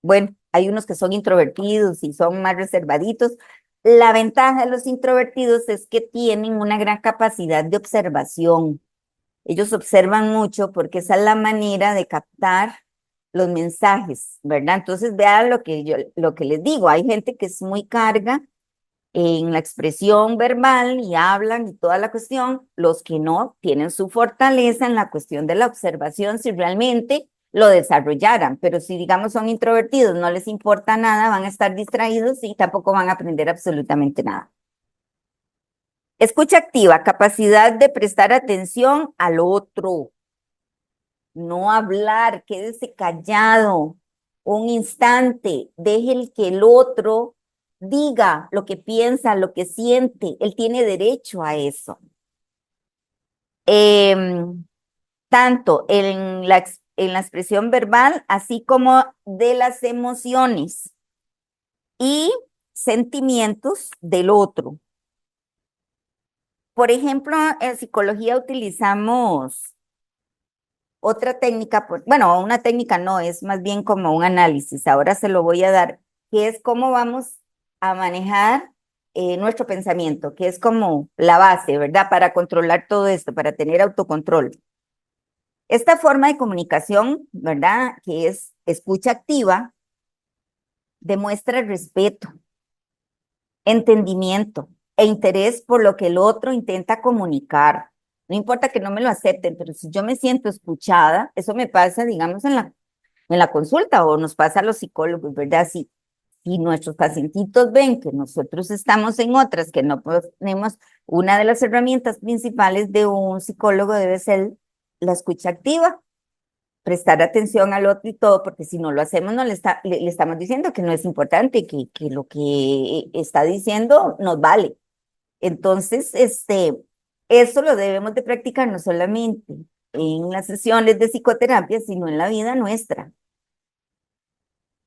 Bueno, hay unos que son introvertidos y son más reservaditos. La ventaja de los introvertidos es que tienen una gran capacidad de observación. Ellos observan mucho porque esa es la manera de captar los mensajes, ¿verdad? Entonces, vean lo que les digo. Hay gente que es muy carga en la expresión verbal y hablan y toda la cuestión, los que no tienen su fortaleza en la cuestión de la observación si realmente lo desarrollaran, pero si digamos son introvertidos, no les importa nada, van a estar distraídos y tampoco van a aprender absolutamente nada. Escucha activa, capacidad de prestar atención al otro, no hablar, quédese callado un instante, deje que el otro diga lo que piensa, lo que siente, él tiene derecho a eso. Em, Tanto en la expresión verbal, así como de las emociones y sentimientos del otro. Por ejemplo, en psicología utilizamos otra técnica, bueno, una técnica no, es más bien como un análisis, ahora se lo voy a dar, que es cómo vamos a manejar nuestro pensamiento, que es como la base, ¿verdad? Para controlar todo esto, para tener autocontrol. Esta forma de comunicación, ¿verdad? Que es escucha activa, demuestra respeto, entendimiento e interés por lo que el otro intenta comunicar. No importa que no me lo acepten, pero si yo me siento escuchada, eso me pasa, digamos, en la consulta o nos pasa a los psicólogos, ¿verdad? Si nuestros pacientitos ven que nosotros estamos en otras, que no tenemos, una de las herramientas principales de un psicólogo debe ser la escucha activa, prestar atención al otro y todo, porque si no lo hacemos, no le estamos diciendo que no es importante, que lo que está diciendo nos vale. Entonces, eso lo debemos de practicar no solamente en las sesiones de psicoterapia, sino en la vida nuestra.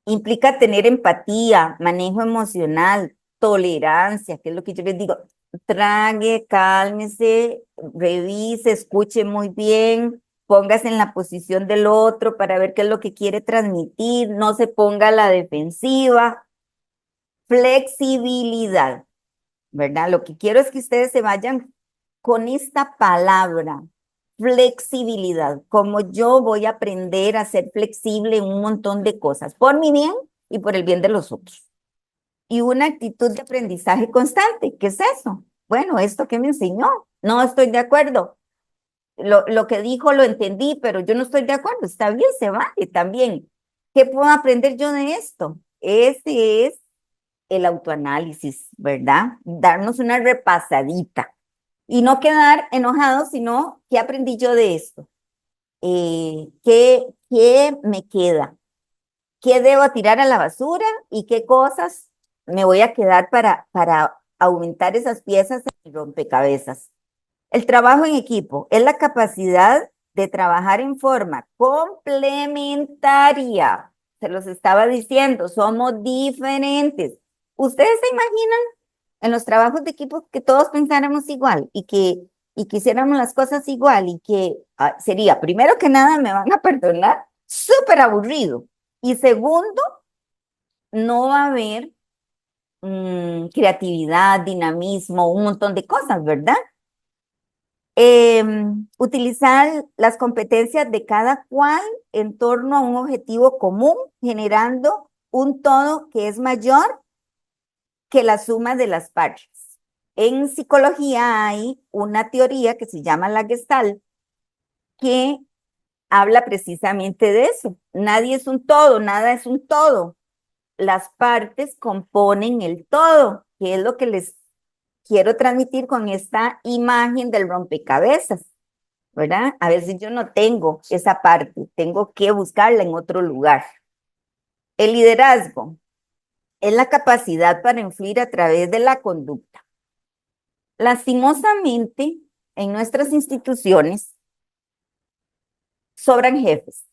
Implica tener empatía, manejo emocional, tolerancia, que es lo que yo les digo. Trague, cálmese, revise, escuche muy bien, póngase en la posición del otro para ver qué es lo que quiere transmitir, no se ponga a la defensiva. Flexibilidad, ¿verdad? Lo que quiero es que ustedes se vayan con esta palabra, flexibilidad, como yo voy a aprender a ser flexible en un montón de cosas, por mi bien y por el bien de los otros. Y una actitud de aprendizaje constante, ¿qué es eso? Bueno, esto que me enseñó, no estoy de acuerdo. Lo que dijo lo entendí, pero yo no estoy de acuerdo. Está bien, se vale también. ¿Qué puedo aprender yo de esto? Ese es el autoanálisis, ¿verdad? Darnos una repasadita y no quedar enojados, sino ¿qué aprendí yo de esto? ¿Qué me queda? ¿Qué debo tirar a la basura? ¿Y qué cosas me voy a quedar para aumentar esas piezas en mi rompecabezas? El trabajo en equipo es la capacidad de trabajar en forma complementaria. Se los estaba diciendo, somos diferentes. ¿Ustedes se imaginan en los trabajos de equipo que todos pensáramos igual y que hiciéramos las cosas igual y que sería, primero que nada, me van a perdonar, súper aburrido. Y segundo, no va a haber creatividad, dinamismo, un montón de cosas, ¿verdad? Utilizar las competencias de cada cual en torno a un objetivo común, generando un todo que es mayor que la suma de las partes. En psicología hay una teoría que se llama la Gestalt, que habla precisamente de eso. Nadie es un todo, nada es un todo. Las partes componen el todo, que es lo que les quiero transmitir con esta imagen del rompecabezas, ¿verdad? A veces yo no tengo esa parte, tengo que buscarla en otro lugar. El liderazgo es la capacidad para influir a través de la conducta. Lastimosamente, en nuestras instituciones sobran jefes.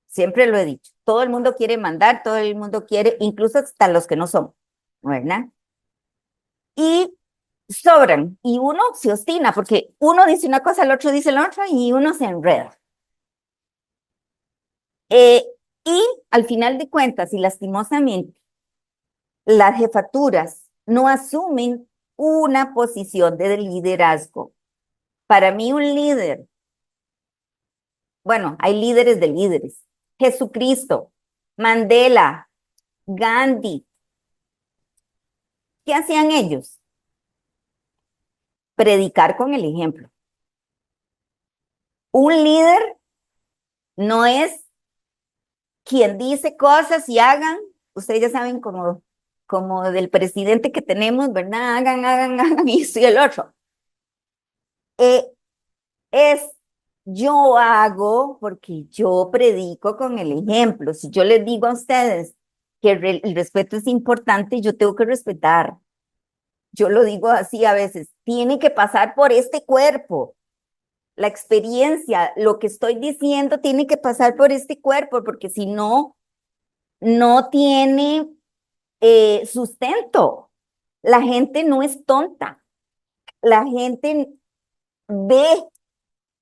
Siempre lo he dicho. Todo el mundo quiere mandar, todo el mundo quiere, incluso hasta los que no son, ¿verdad? Y sobran y uno se obstina porque uno dice una cosa, el otro dice la otra y uno se enreda. Y al final de cuentas, y lastimosamente, las jefaturas no asumen una posición de liderazgo. Para mí un líder, bueno, hay líderes de líderes. Jesucristo, Mandela, Gandhi, ¿qué hacían ellos? Predicar con el ejemplo. Un líder no es quien dice cosas y hagan, ustedes ya saben como del presidente que tenemos, ¿verdad? Hagan, y esto y el otro. Eh, es yo hago porque yo predico con el ejemplo. Si yo les digo a ustedes que el respeto es importante, yo tengo que respetar. Yo lo digo así a veces, tiene que pasar por este cuerpo. La experiencia, lo que estoy diciendo tiene que pasar por este cuerpo, porque si no, no tiene sustento. La gente no es tonta. La gente ve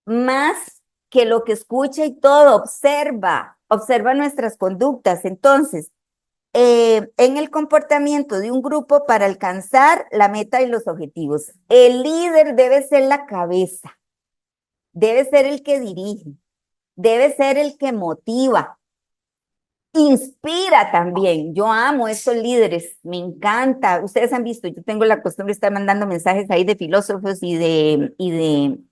más que lo que escucha y todo, observa nuestras conductas. Entonces, en el comportamiento de un grupo para alcanzar la meta y los objetivos, el líder debe ser la cabeza, debe ser el que dirige, debe ser el que motiva, inspira también. Yo amo estos líderes, me encanta. Ustedes han visto, yo tengo la costumbre de estar mandando mensajes ahí de filósofos y de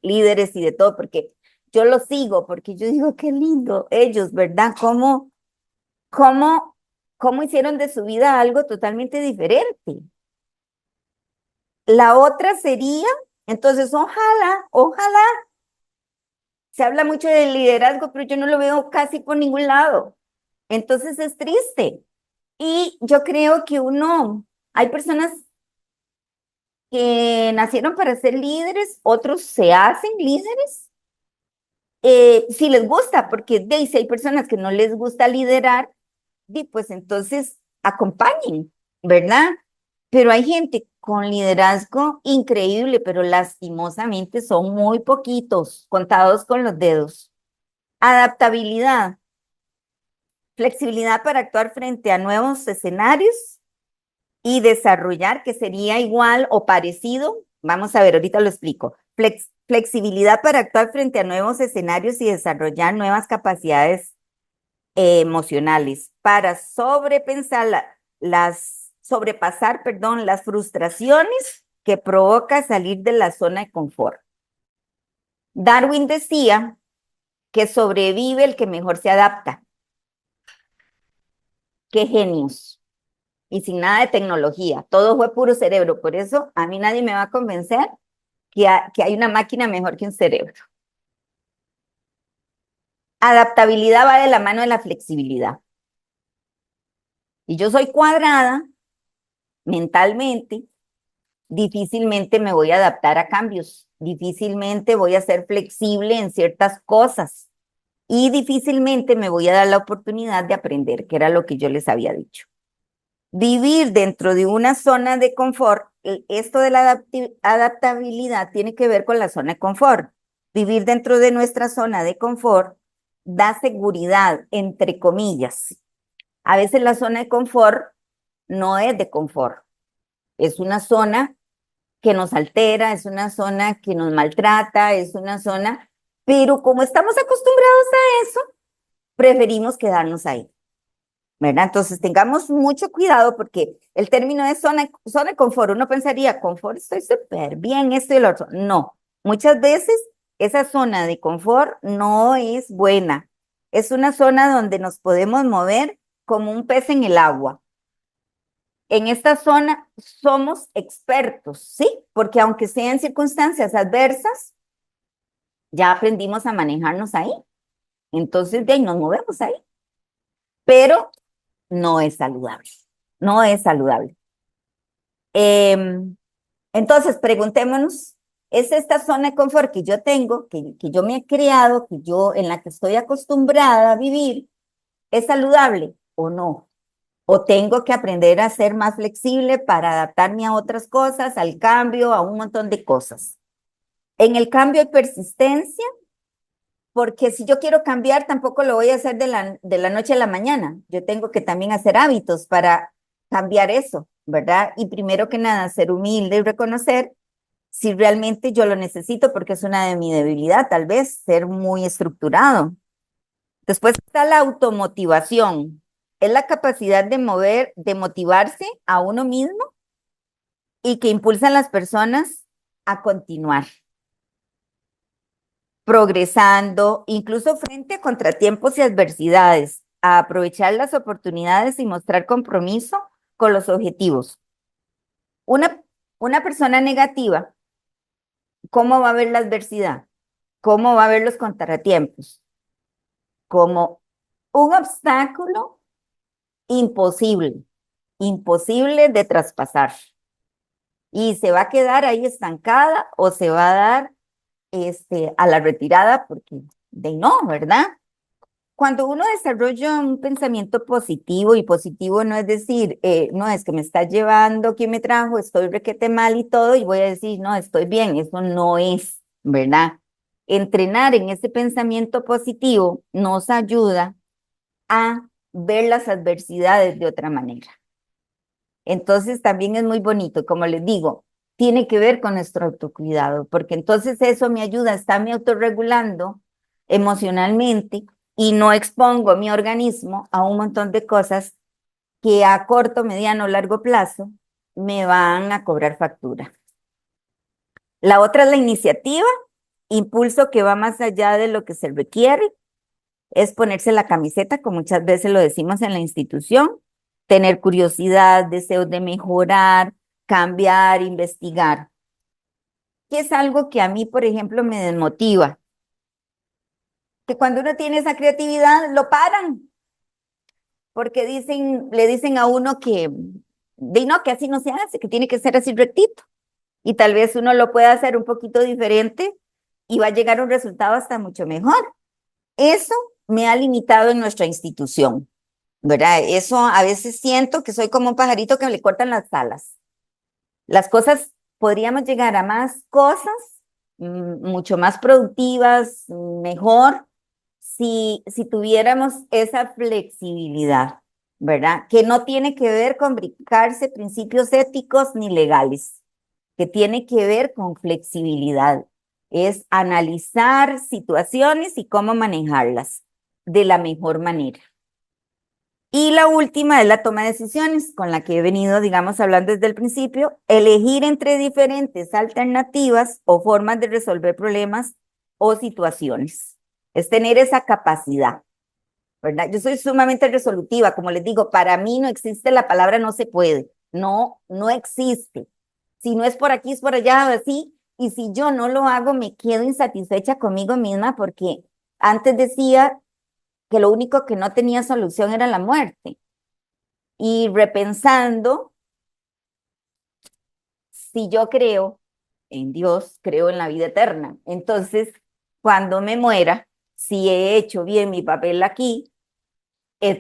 líderes y de todo, porque yo los sigo, porque yo digo, qué lindo ellos, ¿verdad? Cómo, cómo hicieron de su vida algo totalmente diferente. La otra sería, entonces, ojalá, se habla mucho del liderazgo, pero yo no lo veo casi por ningún lado. Entonces es triste. Y yo creo que hay personas que nacieron para ser líderes, otros se hacen líderes, si les gusta, porque si hay personas que no les gusta liderar, pues entonces acompañen, ¿verdad? Pero hay gente con liderazgo increíble, pero lastimosamente son muy poquitos, contados con los dedos. Adaptabilidad, flexibilidad para actuar frente a nuevos escenarios y desarrollar, que sería igual o parecido. Vamos a ver, ahorita lo explico. Flexibilidad para actuar frente a nuevos escenarios y desarrollar nuevas capacidades emocionales para sobrepasar, perdón, las frustraciones que provoca salir de la zona de confort. Darwin decía que sobrevive el que mejor se adapta. Qué genios. Y sin nada de tecnología, todo fue puro cerebro. Por eso a mí nadie me va a convencer que hay una máquina mejor que un cerebro. Adaptabilidad va de la mano de la flexibilidad. Y yo soy cuadrada mentalmente, difícilmente me voy a adaptar a cambios, difícilmente voy a ser flexible en ciertas cosas y difícilmente me voy a dar la oportunidad de aprender, que era lo que yo les había dicho. Vivir dentro de una zona de confort, esto de la adaptabilidad tiene que ver con la zona de confort. Vivir dentro de nuestra zona de confort da seguridad, entre comillas. A veces la zona de confort no es de confort, es una zona que nos altera, es una zona que nos maltrata, es una zona, pero como estamos acostumbrados a eso, preferimos quedarnos ahí. ¿Verdad? Entonces tengamos mucho cuidado porque el término de zona de confort, uno pensaría, confort, estoy súper bien, esto y lo otro. No, muchas veces esa zona de confort no es buena. Es una zona donde nos podemos mover como un pez en el agua. En esta zona somos expertos, ¿sí? Porque aunque sean circunstancias adversas, ya aprendimos a manejarnos ahí. Entonces, de ahí nos movemos ahí. Pero no es saludable. No es saludable. Entonces, preguntémonos, ¿es esta zona de confort que yo tengo, que yo me he creado, en la que estoy acostumbrada a vivir, es saludable o no? o tengo que aprender a ser más flexible para adaptarme a otras cosas, al cambio, a un montón de cosas. En el cambio hay persistencia, porque si yo quiero cambiar, tampoco lo voy a hacer de la noche a la mañana. Yo tengo que también hacer hábitos para cambiar eso, ¿verdad? Y primero que nada, ser humilde y reconocer si realmente yo lo necesito, porque es una de mi debilidad, tal vez, ser muy estructurado. Después está la automotivación. Es la capacidad de motivarse a uno mismo y que impulsa a las personas a continuar progresando, incluso frente a contratiempos y adversidades, a aprovechar las oportunidades y mostrar compromiso con los objetivos. Una, una persona negativa, ¿cómo va a ver la adversidad? ¿Cómo va a ver los contratiempos? Como un obstáculo imposible, imposible de traspasar. Y se va a quedar ahí estancada o se va a dar a la retirada porque de no, ¿verdad? Cuando uno desarrolla un pensamiento positivo, y positivo no es decir, no es que me está llevando, quién me trajo, estoy requete mal y todo, y voy a decir, no, estoy bien, eso no es, ¿verdad? Entrenar en ese pensamiento positivo nos ayuda a ver las adversidades de otra manera. Entonces también es muy bonito, como les digo, tiene que ver con nuestro autocuidado, porque entonces eso me ayuda a estarme autorregulando emocionalmente y no expongo mi organismo a un montón de cosas que a corto, mediano o largo plazo me van a cobrar factura. La otra es la iniciativa, impulso que va más allá de lo que se requiere, es ponerse la camiseta, como muchas veces lo decimos en la institución, tener curiosidad, deseos de mejorar, cambiar, investigar, que es algo que a mí, por ejemplo, me desmotiva, que cuando uno tiene esa creatividad, lo paran, porque le dicen a uno que, de no, que así no se hace, que tiene que ser así rectito, y tal vez uno lo pueda hacer un poquito diferente y va a llegar a un resultado hasta mucho mejor. Eso me ha limitado en nuestra institución, ¿verdad? Eso a veces siento que soy como un pajarito que le cortan las alas. Las cosas, podríamos llegar a más cosas, mucho más productivas, mejor, si tuviéramos esa flexibilidad, ¿verdad? Que no tiene que ver con brincarse principios éticos ni legales, que tiene que ver con flexibilidad. Es analizar situaciones y cómo manejarlas de la mejor manera. Y la última es la toma de decisiones, con la que he venido, digamos, hablando desde el principio, elegir entre diferentes alternativas o formas de resolver problemas o situaciones. Es tener esa capacidad, ¿verdad? Yo soy sumamente resolutiva, como les digo, para mí no existe la palabra no se puede, no, no existe. Si no es por aquí, es por allá, así, y si yo no lo hago, me quedo insatisfecha conmigo misma porque antes decía que lo único que no tenía solución era la muerte. Y repensando, si yo creo en Dios, creo en la vida eterna. Entonces, cuando me muera, si he hecho bien mi papel aquí,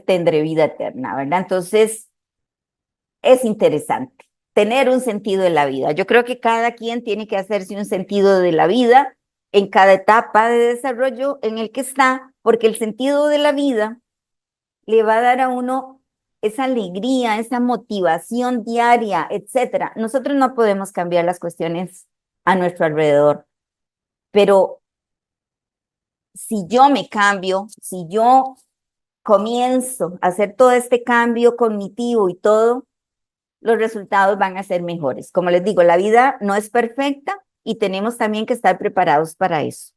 tendré vida eterna, ¿verdad? Entonces, es interesante tener un sentido de la vida. Yo creo que cada quien tiene que hacerse un sentido de la vida en cada etapa de desarrollo en el que está, porque el sentido de la vida le va a dar a uno esa alegría, esa motivación diaria, etcétera. Nosotros no podemos cambiar las cuestiones a nuestro alrededor, pero si yo me cambio, si yo comienzo a hacer todo este cambio cognitivo y todo, los resultados van a ser mejores. Como les digo, la vida no es perfecta y tenemos también que estar preparados para eso.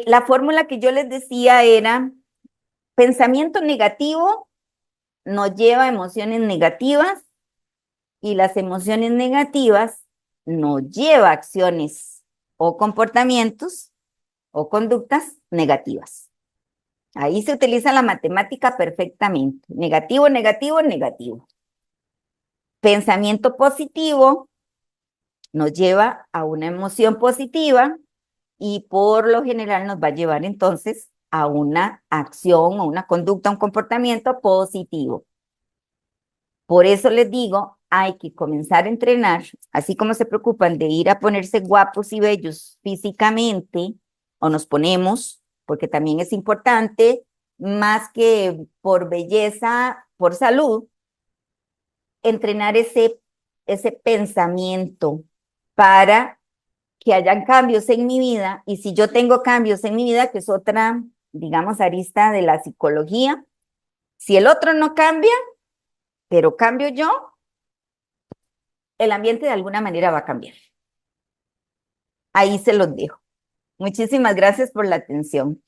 La fórmula que yo les decía era pensamiento negativo nos lleva a emociones negativas y las emociones negativas nos lleva a acciones o comportamientos o conductas negativas. Ahí se utiliza la matemática perfectamente. Negativo, negativo, negativo. Pensamiento positivo nos lleva a una emoción positiva y por lo general nos va a llevar entonces a una acción o una conducta, un comportamiento positivo. Por eso les digo, hay que comenzar a entrenar, así como se preocupan de ir a ponerse guapos y bellos físicamente, o nos ponemos, porque también es importante, más que por belleza, por salud, entrenar ese pensamiento para que hayan cambios en mi vida. Y si yo tengo cambios en mi vida, que es otra, digamos, arista de la psicología, si el otro no cambia, pero cambio yo, el ambiente de alguna manera va a cambiar. Ahí se los dejo. Muchísimas gracias por la atención.